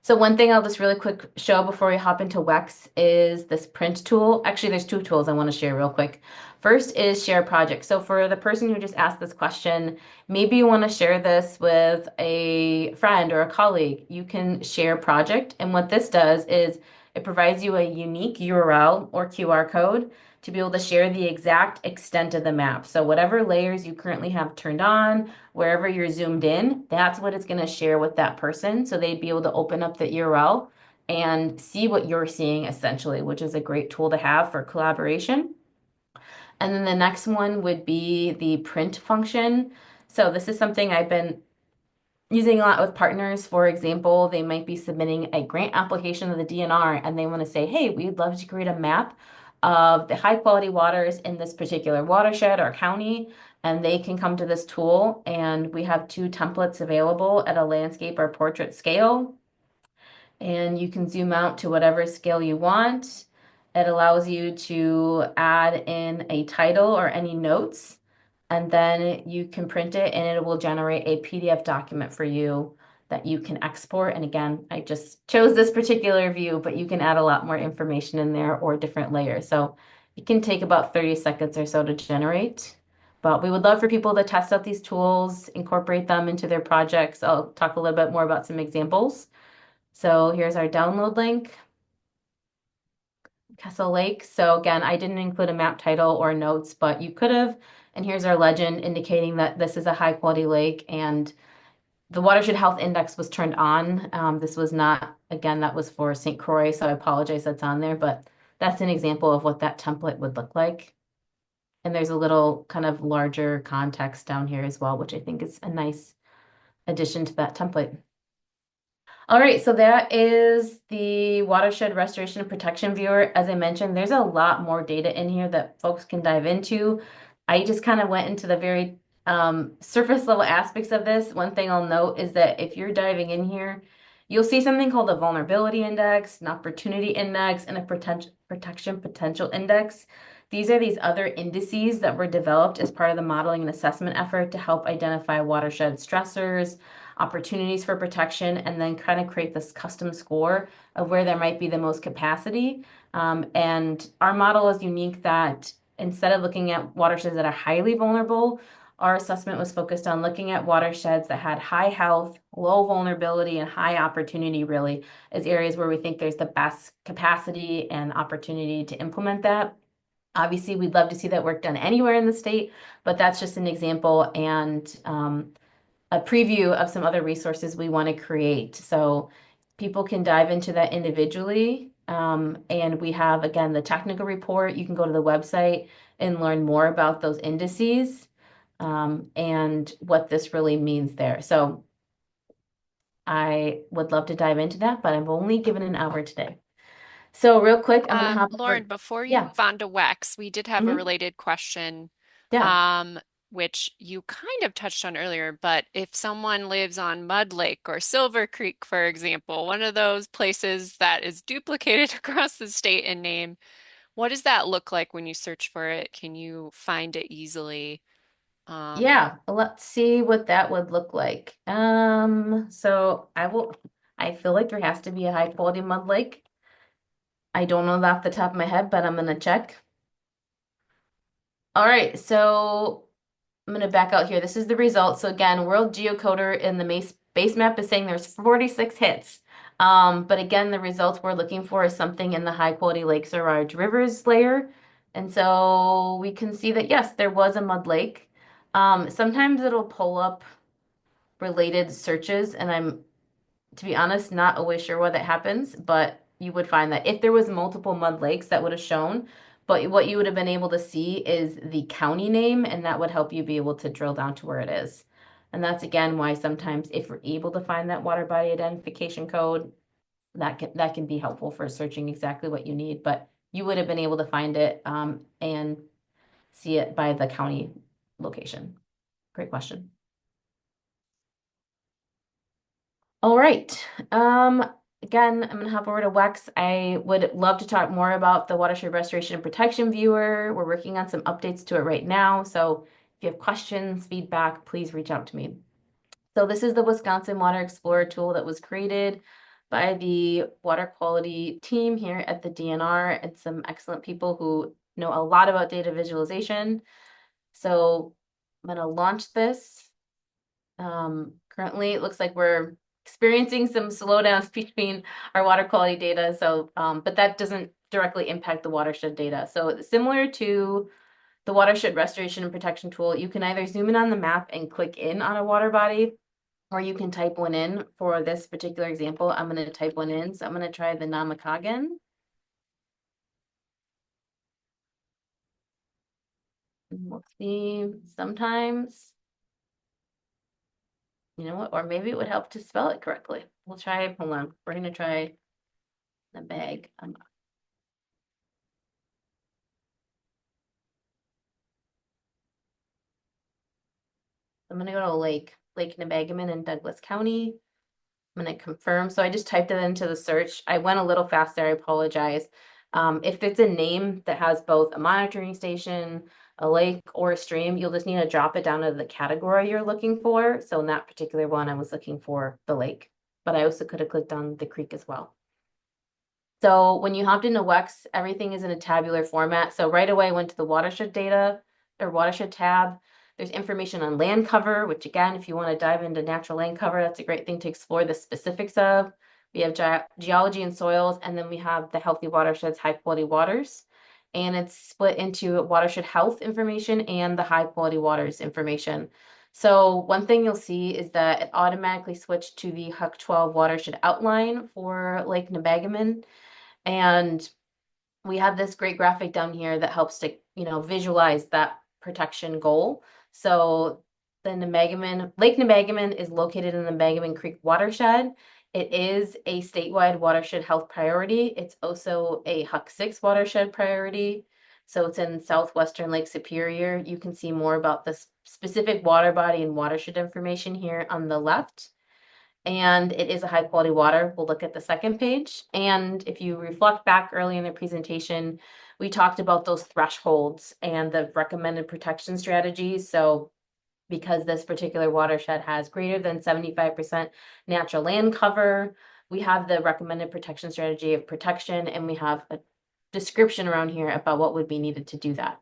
So one thing I'll just really quick show before we hop into WEX is this print tool. Actually, there's two tools I want to share real quick. First is share project. So for the person who just asked this question, maybe you want to share this with a friend or a colleague. You can share project. And what this does is it provides you a unique URL or QR code to be able to share the exact extent of the map. So whatever layers you currently have turned on, wherever you're zoomed in, that's what it's going to share with that person. So they'd be able to open up the URL and see what you're seeing essentially, which is a great tool to have for collaboration. And then the next one would be the print function. So this is something I've been using a lot with partners. For example, they might be submitting a grant application to the DNR and they want to say, hey, we'd love to create a map of the high quality waters in this particular watershed or county. And they can come to this tool and we have two templates available at a landscape or portrait scale. And you can zoom out to whatever scale you want. It allows you to add in a title or any notes, and then you can print it and it will generate a PDF document for you that you can export. And again, I just chose this particular view, but you can add a lot more information in there or different layers. So it can take about 30 seconds or so to generate. But we would love for people to test out these tools, incorporate them into their projects. I'll talk a little bit more about some examples. So here's our download link, Castle Lake. So again, I didn't include a map title or notes, but you could have. And here's our legend indicating that this is a high quality lake and the Watershed Health Index was turned on. This was not, again, that was for St. Croix, so I apologize that's on there, but that's an example of what that template would look like. And there's a little kind of larger context down here as well, which I think is a nice addition to that template. All right, so that is the Watershed Restoration and Protection Viewer. As I mentioned, there's a lot more data in here that folks can dive into. I just kind of went into the very surface level aspects of this. One thing I'll note is that if you're diving in here, you'll see something called a vulnerability index, an opportunity index, and a protection potential index. These are these other indices that were developed as part of the modeling and assessment effort to help identify watershed stressors, opportunities for protection, and then kind of create this custom score of where there might be the most capacity. And our model is unique that instead of looking at watersheds that are highly vulnerable, our assessment was focused on looking at watersheds that had high health, low vulnerability, and high opportunity really as areas where we think there's the best capacity and opportunity to implement that. Obviously, we'd love to see that work done anywhere in the state, but that's just an example and a preview of some other resources we want to create. So people can dive into that individually. And we have, again, the technical report. You can go to the website and learn more about those indices and what this really means there. So I would love to dive into that, but I've only given an hour today. So real quick, I'm going to hop Lauren, over. before you Yeah. move on to WEX, we did have a Mhm. related question, Yeah. um, which you kind of touched on earlier, but if someone lives on Mud Lake or Silver Creek, for example, one of those places that is duplicated across the state in name, what does that look like when you search for it? Can you find it easily? Um, Yeah, let's see what that would look like. So I feel like there has to be a high quality mud lake. I don't know that off the top of my head, but I'm gonna check. All right, so I'm gonna back out here. This is the result. So again, World Geocoder in the base map is saying there's 46 hits. But again, the results we're looking for is something in the high quality lakes or large rivers layer. And so we can see that yes, there was a mud lake. Sometimes it'll pull up related searches, and I'm, to be honest, not always sure why that happens, but you would find that if there was multiple mud lakes, that would have shown. But what you would have been able to see is the county name, and that would help you be able to drill down to where it is. And that's again why sometimes if we're able to find that water body identification code, that can be helpful for searching exactly what you need. But you would have been able to find it and see it by the county location. Great question. All right. Again, I'm gonna hop over to WEX. I would love to talk more about the Watershed Restoration and Protection Viewer. We're working on some updates to it right now. So if you have questions, feedback, please reach out to me. So this is the Wisconsin Water Explorer tool that was created by the water quality team here at the DNR and some excellent people who know a lot about data visualization. So I'm gonna launch this. Currently, it looks like we're experiencing some slowdowns between our water quality data. So, but that doesn't directly impact the watershed data. So similar to the watershed restoration and protection tool, you can either zoom in on the map and click in on a water body, or you can type one in. For this particular example, I'm going to type one in. So I'm going to try the Namakagan. And we'll see. Sometimes, you know what, or maybe it would help to spell it correctly. We'll try, hold on, we're going to try the bag. I'm going to go to Lake Nebagamon in Douglas County. I'm going to confirm. So I just typed it into the search. I went a little faster. I apologize. If it's a name that has both a monitoring station, a lake or a stream, you'll just need to drop it down to the category you're looking for. So in that particular one, I was looking for the lake, but I also could have clicked on the creek as well. So when you hopped into WEX, everything is in a tabular format. So right away I went to the watershed data or watershed tab. There's information on land cover, which again, if you want to dive into natural land cover, that's a great thing to explore the specifics of. We have geology and soils, and then we have the healthy watersheds, high quality waters. And it's split into watershed health information and the high quality waters information. So one thing you'll see is that it automatically switched to the HUC 12 watershed outline for Lake Nebagaman. And we have this great graphic down here that helps to, visualize that protection goal. So the Lake Nebagaman is located in the Nebagaman Creek watershed. It is a statewide watershed health priority. It's also a HUC 6 watershed priority. So it's in southwestern Lake Superior. You can see more about the specific water body and watershed information here on the left. And it is a high quality water. We'll look at the second page. And if you reflect back early in the presentation, we talked about those thresholds and the recommended protection strategies. So because this particular watershed has greater than 75% natural land cover, we have the recommended protection strategy of protection, and we have a description around here about what would be needed to do that.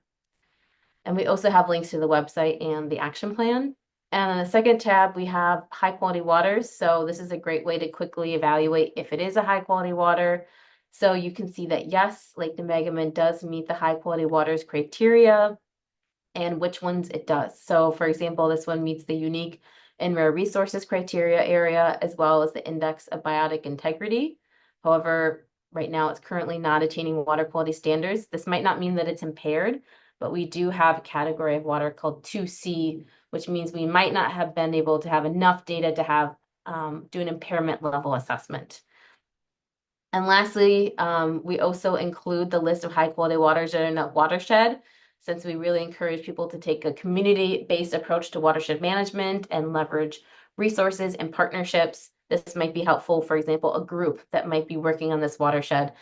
And we also have links to the website and the action plan. And on the second tab, we have high quality waters. So this is a great way to quickly evaluate if it is a high quality water. So you can see that yes, Lake Nebagaman does meet the high quality waters criteria and which ones it does. So for example, this one meets the unique and rare resources criteria area, as well as the index of biotic integrity. However, right now it's currently not attaining water quality standards. This might not mean that it's impaired, but we do have a category of water called 2C, which means we might not have been able to have enough data to have do an impairment level assessment. And lastly, we also include the list of high quality waters that are in that watershed, since we really encourage people to take a community-based approach to watershed management and leverage resources and partnerships. This might be helpful, for example, a group that might be working on this watershed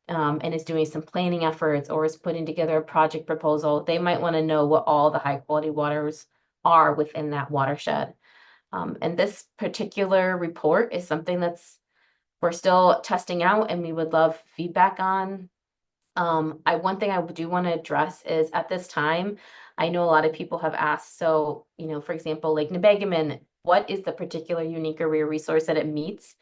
and is doing some planning efforts or is putting together a project proposal. They might want to know what all the high quality waters are within that watershed. And this particular report is something we're still testing out and we would love feedback on. One thing I do want to address is at this time, I know a lot of people have asked, so, for example, Lake Nebagaman, what is the particular unique or rare resource that it meets?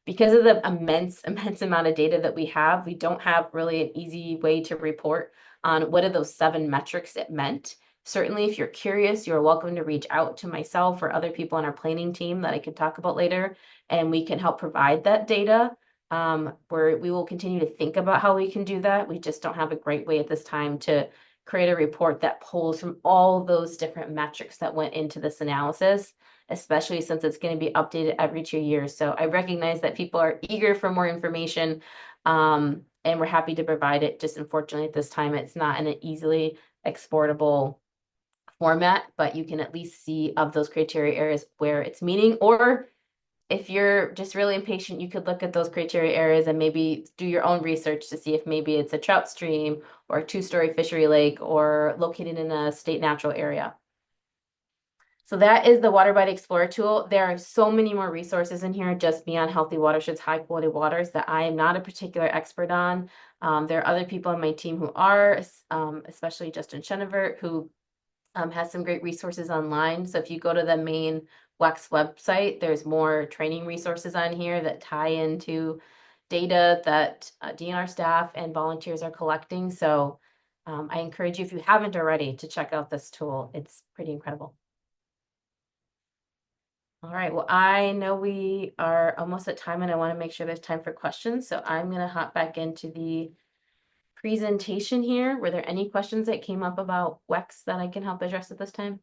Because of the immense amount of data that we have, we don't have really an easy way to report on what are those 7 metrics it meant. Certainly, if you're curious, you're welcome to reach out to myself or other people on our planning team that I could talk about later, and we can help provide that data. We will continue to think about how we can do that. We just don't have a great way at this time to create a report that pulls from all those different metrics that went into this analysis, especially since it's going to be updated every 2 years. So I recognize that people are eager for more information, and we're happy to provide it. Just unfortunately at this time, it's not in an easily exportable format, but you can at least see of those criteria areas where it's meeting, or if you're just really impatient, you could look at those criteria areas and maybe do your own research to see if maybe it's a trout stream or a 2-story fishery lake or located in a state natural area. So that is the Water Body Explorer tool. There are so many more resources in here just beyond Healthy Watersheds, high quality waters that I am not a particular expert on. There are other people on my team who are, especially Justin Chenevert, who has some great resources online. So if you go to the main WEX website, there's more training resources on here that tie into data that DNR staff and volunteers are collecting. So I encourage you, if you haven't already, to check out this tool. It's pretty incredible. All right, well, I know we are almost at time and I want to make sure there's time for questions. So I'm going to hop back into the presentation here. Were there any questions that came up about WEX that I can help address at this time?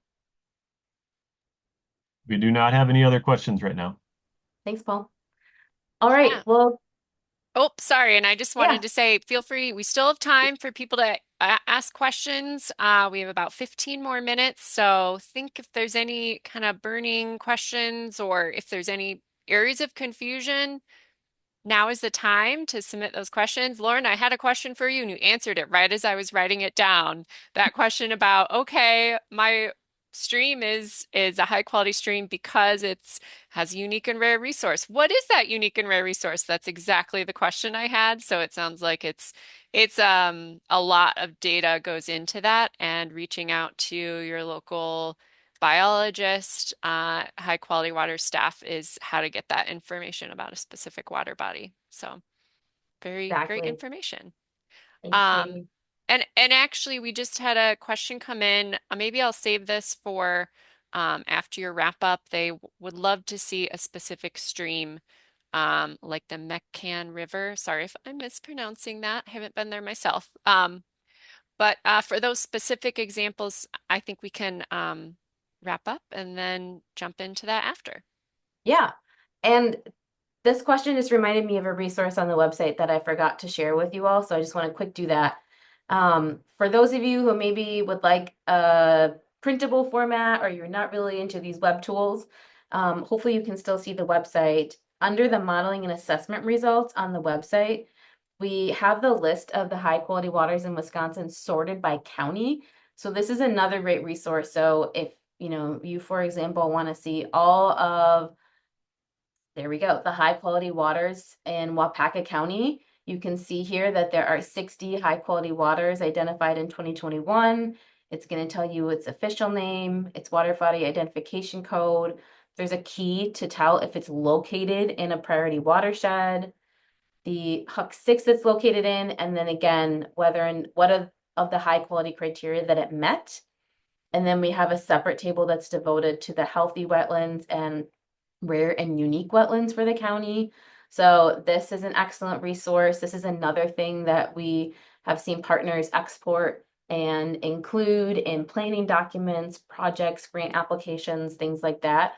We do not have any other questions right now. Thanks, Paul. All right, Yeah. well, Oh, sorry. And I just yeah. wanted to say, feel free. We still have time for people to ask questions. We have about 15 more minutes. So think if there's any kind of burning questions or if there's any areas of confusion, Now is the time to submit those questions. Lauren, I had a question for you and you answered it right as I was writing it down. That question about, okay, my stream is a high quality stream because it's has a unique and rare resource. What is that unique and rare resource? That's exactly the question I had. So it sounds like it's a lot of data goes into that and reaching out to your local biologist, high quality water staff is how to get that information about a specific water body. So very great Exactly. information. Thanks, Um, Katie. and actually, we just had a question come in. Maybe I'll save this for after your wrap up. They would love to see a specific stream, like the Mekcan River. Sorry if I'm mispronouncing that. I haven't been there myself. But for those specific examples, I think we can wrap up and then jump into that after. Yeah. And this question just reminded me of a resource on the website that I forgot to share with you all, so I just want to quick do that. For those of you who maybe would like a printable format or you're not really into these web tools, hopefully you can still see the website. Under the modeling and assessment results on the website, we have the list of the high quality waters in Wisconsin sorted by county. So this is another great resource. So if you, for example, want to see all of there we go. The high quality waters in Wapaka County. You can see here that there are 60 high quality waters identified in 2021. It's going to tell you its official name, its water body identification code. There's a key to tell if it's located in a priority watershed, the Huck 6 it's located in, and then again, whether and what of the high quality criteria that it met. And then we have a separate table that's devoted to the healthy wetlands and rare and unique wetlands for the county. So this is an excellent resource. This is another thing that we have seen partners export and include in planning documents, projects, grant applications, things like that.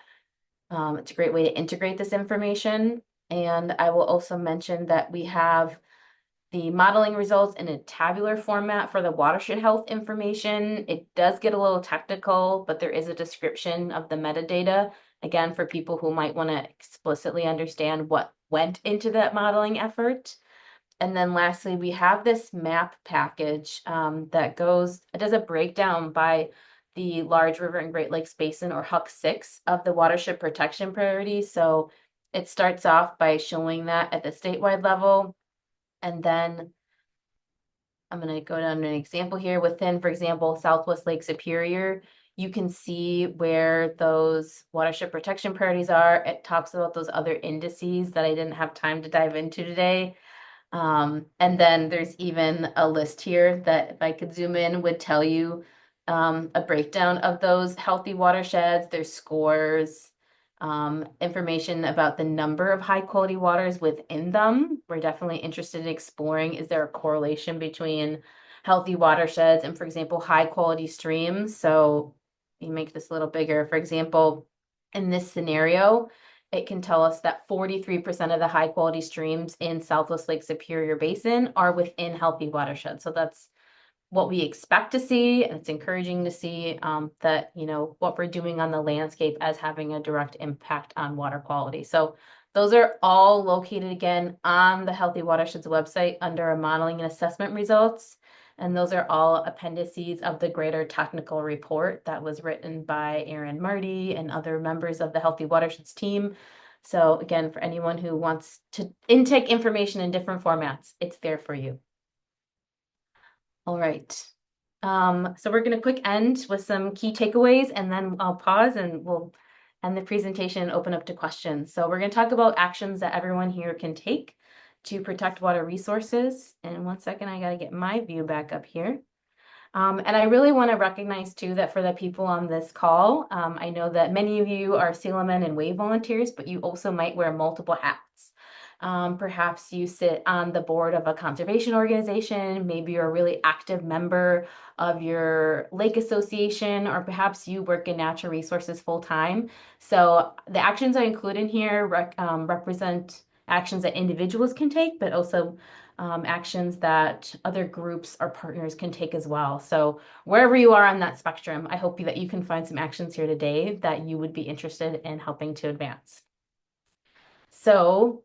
It's a great way to integrate this information. And I will also mention that we have the modeling results in a tabular format for the watershed health information. It does get a little technical, but there is a description of the metadata, again, for people who might want to explicitly understand what went into that modeling effort. And then lastly, we have this map package that does a breakdown by the large river and Great Lakes Basin, or HUC 6, of the watershed protection priorities. So it starts off by showing that at the statewide level. And then I'm going to go down to an example here within, for example, Southwest Lake Superior. You can see where those watershed protection priorities are. It talks about those other indices that I didn't have time to dive into today. And then there's even a list here that, if I could zoom in, would tell you a breakdown of those healthy watersheds, their scores, information about the number of high quality waters within them. We're definitely interested in exploring, is there a correlation between healthy watersheds and, for example, high quality streams? So you make this a little bigger. For example, in this scenario, it can tell us that 43% of the high quality streams in Southwest Lake Superior Basin are within healthy watersheds. So that's what we expect to see, and it's encouraging to see that what we're doing on the landscape as having a direct impact on water quality. So those are all located again on the Healthy Watersheds website under a modeling and assessment results. And those are all appendices of the greater technical report that was written by Aaron Marty and other members of the Healthy Watersheds team. So again, for anyone who wants to intake information in different formats, it's there for you. All right. So we're going to quick end with some key takeaways, and then I'll pause and we'll end the presentation and open up to questions. So we're going to talk about actions that everyone here can take to protect water resources. And 1 second, I got to get my view back up here. And I really want to recognize too that for the people on this call, I know that many of you are CLMN and WAVE volunteers, but you also might wear multiple hats. Perhaps you sit on the board of a conservation organization, maybe you're a really active member of your lake association, or perhaps you work in natural resources full time. So the actions I include in here represent actions that individuals can take, but also actions that other groups or partners can take as well. So wherever you are on that spectrum, I hope that you can find some actions here today that you would be interested in helping to advance. So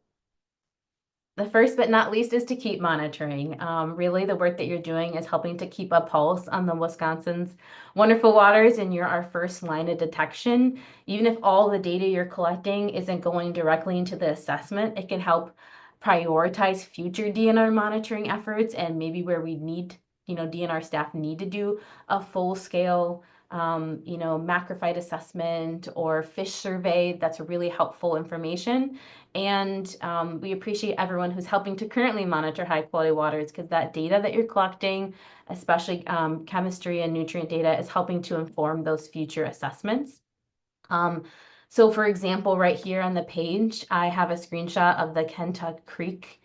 The first but not least is to keep monitoring. Really, the work that you're doing is helping to keep a pulse on the Wisconsin's wonderful waters, and you're our first line of detection. Even if all the data you're collecting isn't going directly into the assessment, it can help prioritize future DNR monitoring efforts and maybe where we need, DNR staff need to do a full scale macrophyte assessment or fish survey. That's really helpful information. And we appreciate everyone who's helping to currently monitor high quality waters because that data that you're collecting, especially chemistry and nutrient data, is helping to inform those future assessments. Um, so for example, right here on the page, I have a screenshot of the Kentuck Creek,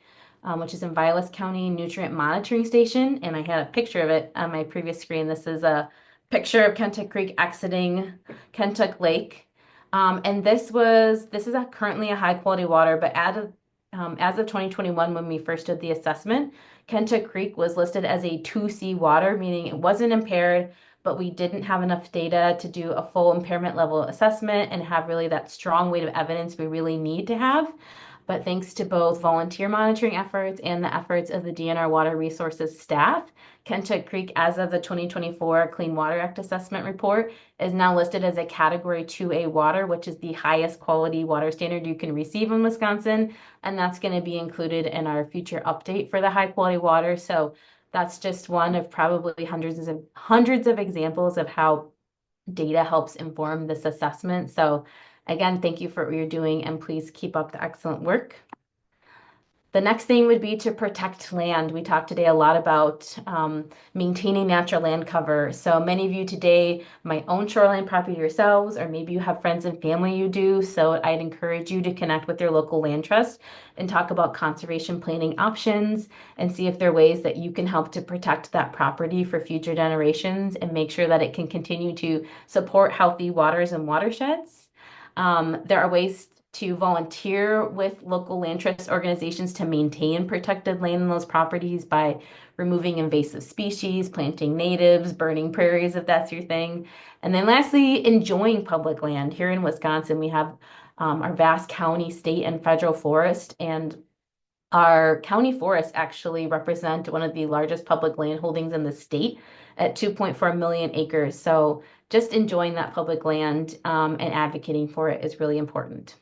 which is in Vilas County Nutrient Monitoring Station, and I had a picture of it on my previous screen. This is a picture of Kentuck Creek exiting Kentuck Lake. And this is currently a high quality water, but as of 2021, when we first did the assessment, Kentuck Creek was listed as a 2C water, meaning it wasn't impaired, but we didn't have enough data to do a full impairment level assessment and have really that strong weight of evidence we really need to have. But thanks to both volunteer monitoring efforts and the efforts of the DNR Water Resources staff, Kentuck Creek, as of the 2024 Clean Water Act assessment report, is now listed as a Category 2A water, which is the highest quality water standard you can receive in Wisconsin. And that's going to be included in our future update for the high quality water. So that's just one of probably hundreds of examples of how data helps inform this assessment. So again, thank you for what you're doing and please keep up the excellent work. The next thing would be to protect land. We talked today a lot about maintaining natural land cover. So many of you today might own shoreline property yourselves, or maybe you have friends and family you do. So I'd encourage you to connect with your local land trust and talk about conservation planning options and see if there are ways that you can help to protect that property for future generations and make sure that it can continue to support healthy waters and watersheds. There are ways to volunteer with local land trust organizations to maintain protected land in those properties by removing invasive species, planting natives, burning prairies if that's your thing. And then lastly, enjoying public land. Here in Wisconsin, we have our vast county, state, and federal forest, and our county forests actually represent one of the largest public land holdings in the state at 2.4 million acres. So just enjoying that public land and advocating for it is really important.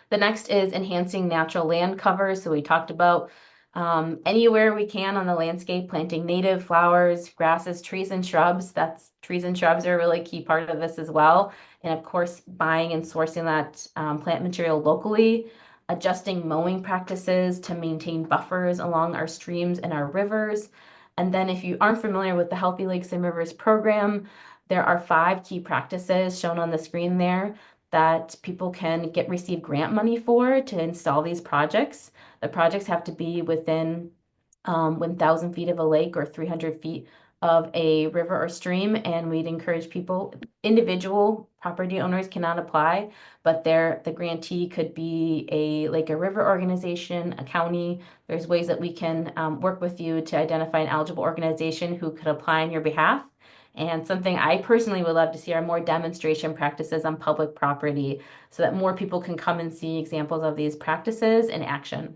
The next is enhancing natural land cover. So we talked about anywhere we can on the landscape, planting native flowers, grasses, trees, and shrubs. Trees and shrubs are a really key part of this as well. And of course, buying and sourcing that plant material locally, adjusting mowing practices to maintain buffers along our streams and our rivers. And then if you aren't familiar with the Healthy Lakes and Rivers program, there are 5 key practices shown on the screen there that people can receive grant money for to install these projects. The projects have to be within 1,000 feet of a lake or 300 feet of a river or stream, and we'd encourage people, individual property owners cannot apply, but the grantee could be a river organization, a county. There's ways that we can work with you to identify an eligible organization who could apply on your behalf. And something I personally would love to see are more demonstration practices on public property so that more people can come and see examples of these practices in action.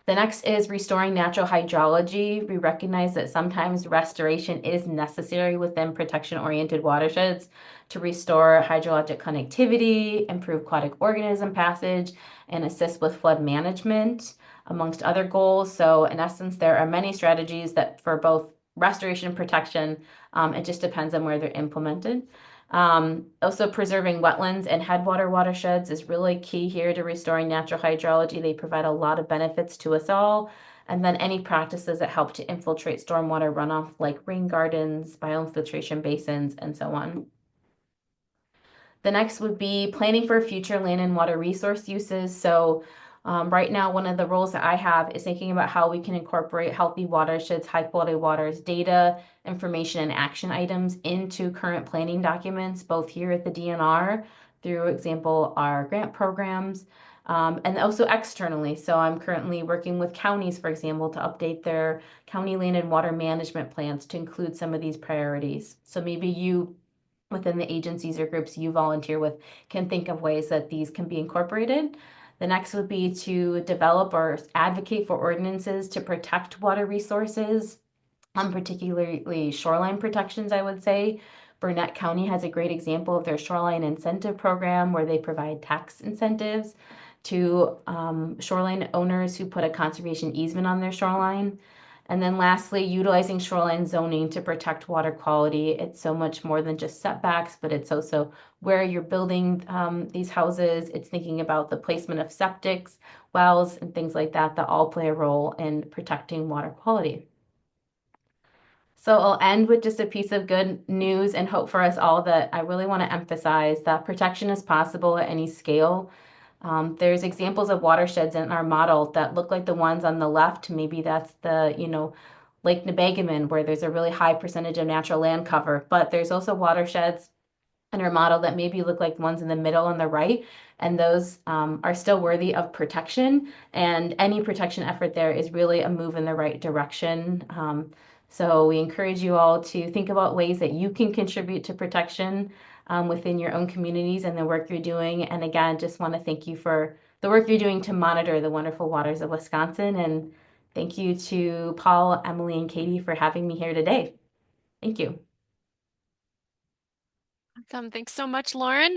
The next is restoring natural hydrology. We recognize that sometimes restoration is necessary within protection-oriented watersheds to restore hydrologic connectivity, improve aquatic organism passage, and assist with flood management, amongst other goals. So in essence, there are many strategies that for both restoration and protection, it just depends on where they're implemented. Also preserving wetlands and headwater watersheds is really key here to restoring natural hydrology. They provide a lot of benefits to us all. And then any practices that help to infiltrate stormwater runoff like rain gardens, bioinfiltration basins, and so on. The next would be planning for future land and water resource uses. So right now, one of the roles that I have is thinking about how we can incorporate healthy watersheds, high quality waters, data, information, and action items into current planning documents, both here at the DNR through example, our grant programs, and also externally. So I'm currently working with counties, for example, to update their county land and water management plans to include some of these priorities. So maybe you within the agencies or groups you volunteer with can think of ways that these can be incorporated. The next would be to develop or advocate for ordinances to protect water resources, particularly shoreline protections, I would say. Burnett County has a great example of their shoreline incentive program where they provide tax incentives to shoreline owners who put a conservation easement on their shoreline. And then lastly, utilizing shoreline zoning to protect water quality. It's so much more than just setbacks, but it's also where you're building these houses. It's thinking about the placement of septics, wells, and things like that that all play a role in protecting water quality. So I'll end with just a piece of good news and hope for us all that I really want to emphasize that protection is possible at any scale. There's examples of watersheds in our model that look like the ones on the left. Maybe that's the, Lake Nebagamon, where there's a really high percentage of natural land cover. But there's also watersheds in our model that maybe look like the ones in the middle on the right. And those are still worthy of protection. And any protection effort there is really a move in the right direction. So we encourage you all to think about ways that you can contribute to protection within your own communities and the work you're doing. And again, just want to thank you for the work you're doing to monitor the wonderful waters of Wisconsin. And thank you to Paul, Emily, and Katie for having me here today. Thank you. Awesome. Thanks so much, Lauren.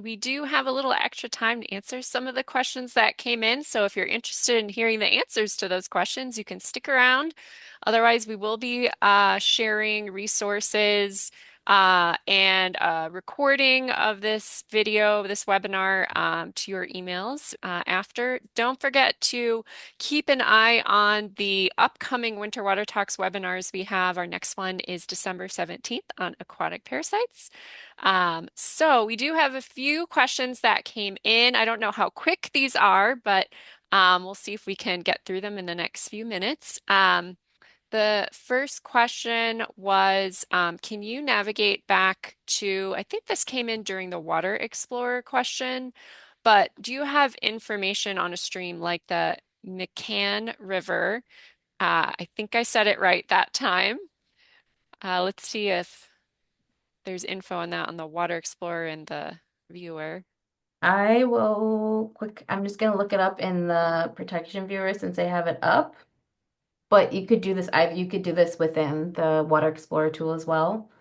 We do have a little extra time to answer some of the questions that came in. So if you're interested in hearing the answers to those questions, you can stick around. Otherwise, we will be sharing resources and a recording of this video, this webinar, to your emails after. Don't forget to keep an eye on the upcoming Winter Water Talks webinars we have. Our next one is December 17th on aquatic parasites. So we do have a few questions that came in. I don't know how quick these are, but we'll see if we can get through them in the next few minutes. The first question was, can you navigate back to, I think this came in during the Water Explorer question, but do you have information on a stream like the McCann River? I think I said it right that time. Let's see if there's info on that on the Water Explorer and the viewer. I'm just gonna look it up in the protection viewer since I have it up. But you could do this, you could do this within the Water Explorer tool as well.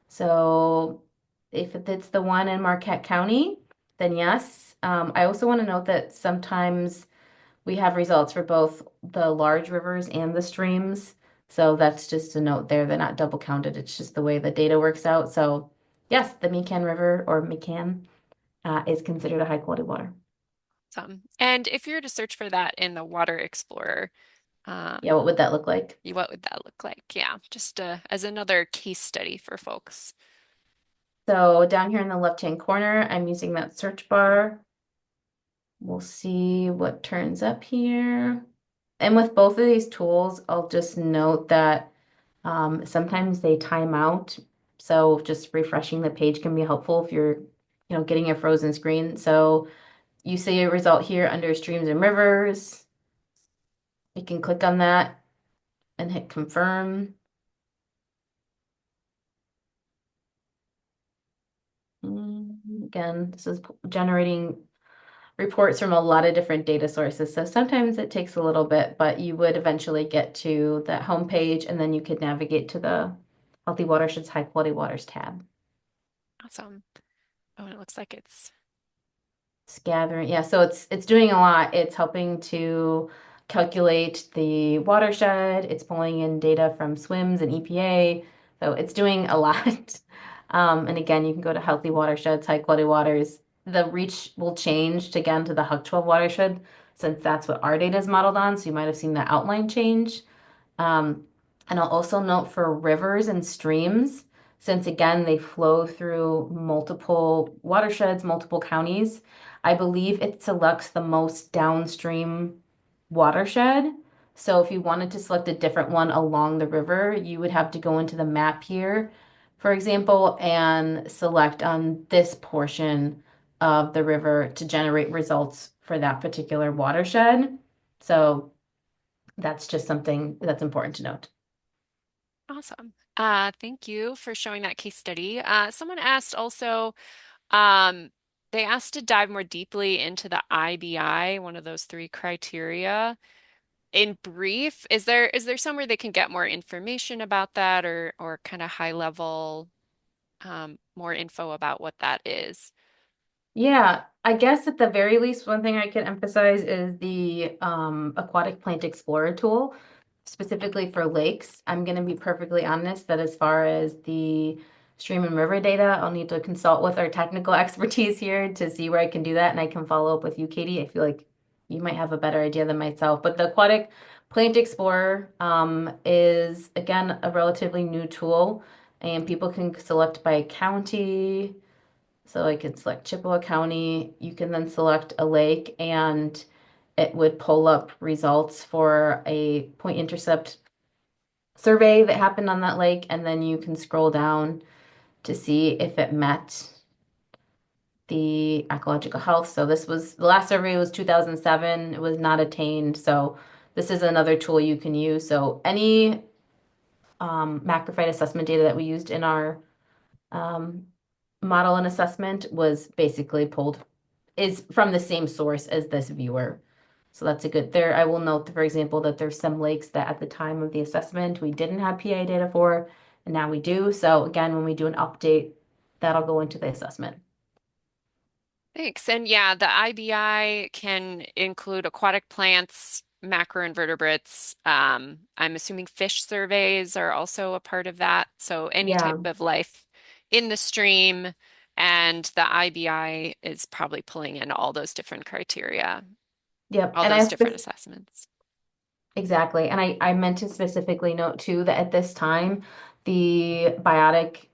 So if it's the one in Marquette County, then yes. I also want to note that sometimes we have results for both the large rivers and the streams. So that's just a note there. They're not double counted. It's just the way the data works out. So yes, the Mecan River or Mecan is considered a high quality water. And if you were to search for that in the Water Explorer, Yeah, what would that look like? what would that look like? Yeah, just as another case study for folks. So down here in the left-hand corner, I'm using that search bar. We'll see what turns up here. And with both of these tools, I'll just note that sometimes they time out. So just refreshing the page can be helpful if you're, getting a frozen screen. So you see a result here under streams and rivers. You can click on that and hit confirm. Again, this is generating reports from a lot of different data sources. So sometimes it takes a little bit, but you would eventually get to that home page and then you could navigate to the Healthy Watersheds High Quality Waters tab. Awesome. Oh, and it looks like it's Gathering. Yeah, so it's doing a lot. It's helping to calculate the watershed. It's pulling in data from SWIMS and EPA. So it's doing a lot. And again, you can go to Healthy Watersheds, High Quality Waters. The reach will change to, again, to the HUC 12 watershed since that's what our data is modeled on. So you might have seen the outline change. And I'll also note for rivers and streams, since again, they flow through multiple watersheds, multiple counties, I believe it selects the most downstream watershed. So if you wanted to select a different one along the river, you would have to go into the map here, for example, and select on this portion of the river to generate results for that particular watershed. So that's just something that's important to note. awesome. Thank you for showing that case study. Someone asked also, um, they asked to dive more deeply into the IBI, one of those three criteria. In brief, is there somewhere they can get more information about that or kind of high level more info about what that is? Yeah, I guess at the very least, one thing I can emphasize is the Aquatic Plant Explorer tool, specifically for lakes. I'm going to be perfectly honest that as far as the stream and river data, I'll need to consult with our technical expertise here to see where I can do that, and I can follow up with you, Katie. I feel like you might have a better idea than myself. But the Aquatic Plant Explorer is, again, a relatively new tool, and people can select by county. So I could select Chippewa County. You can then select a lake and it would pull up results for a point intercept survey that happened on that lake. And then you can scroll down to see if it met the ecological health. So this was the last survey was 2007. It was not attained. So this is another tool you can use. So any macrophyte assessment data that we used in our um, model and assessment was basically pulled is from the same source as this viewer. So that's a good there. I will note, for example, that there's some lakes that at the time of the assessment we didn't have PI data for, and now we do. So again, when we do an update, that'll go into the assessment. Thanks. And yeah, the IBI can include aquatic plants, macroinvertebrates. I'm assuming fish surveys are also a part of that. So any type Yeah. of life in the stream, and the IBI is probably pulling in all those different criteria, Yep. all And those different assessments. exactly. And I meant to specifically note too that at this time, the biotic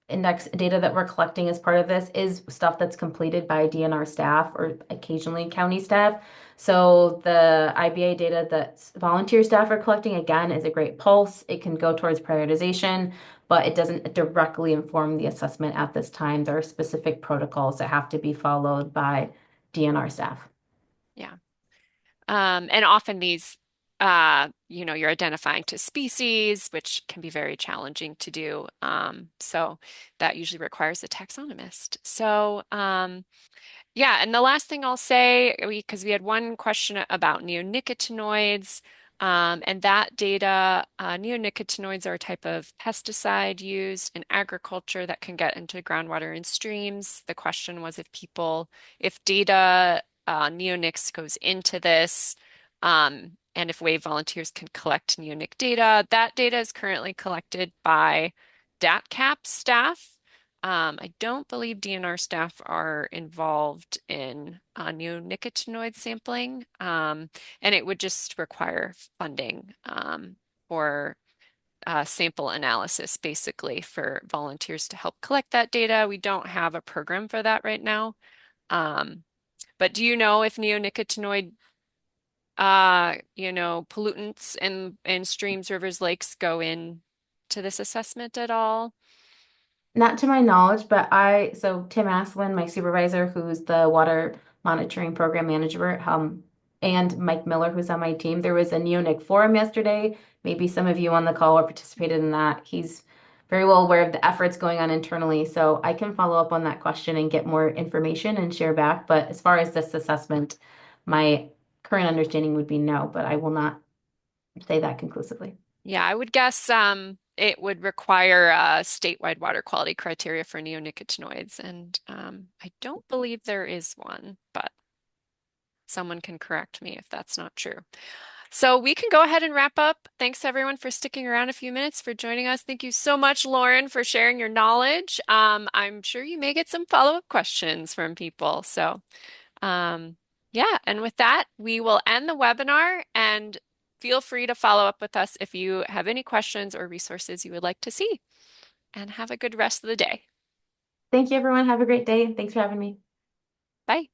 index data that we're collecting as part of this is stuff that's completed by DNR staff or occasionally county staff. So the IBA data that volunteer staff are collecting, again, is a great pulse. It can go towards prioritization, but it doesn't directly inform the assessment at this time. There are specific protocols that have to be followed by DNR staff. Yeah. And often these, you're identifying to species, which can be very challenging to do. So that usually requires a taxonomist. So, yeah, and the last thing I'll say, because we had one question about neonicotinoids, and that data, neonicotinoids are a type of pesticide used in agriculture that can get into groundwater and streams. The question was if data, neonics goes into this, and if WAVE volunteers can collect neonic data. That data is currently collected by DATCAP staff. I don't believe DNR staff are involved in neonicotinoid sampling, and it would just require funding or sample analysis, basically, for volunteers to help collect that data. We don't have a program for that right now. Um, but do you know if neonicotinoid, pollutants in streams, rivers, lakes go in to this assessment at all? Not to my knowledge, but so Tim Aslin, my supervisor, who's the water monitoring program manager, and Mike Miller, who's on my team, there was a neonic forum yesterday. Maybe some of you on the call or participated in that. He's very well aware of the efforts going on internally. So I can follow up on that question and get more information and share back. But as far as this assessment, my current understanding would be no, but I will not say that conclusively. Yeah, I would guess it would require a statewide water quality criteria for neonicotinoids, and I don't believe there is one, but someone can correct me if that's not true. So we can go ahead and wrap up. Thanks everyone for sticking around a few minutes for joining us. Thank you so much, Lauren, for sharing your knowledge. I'm sure you may get some follow-up questions from people. So um, yeah, and with that, we will end the webinar and feel free to follow up with us if you have any questions or resources you would like to see. And have a good rest of the day. Thank you, everyone. Have a great day. Thanks for having me. Bye.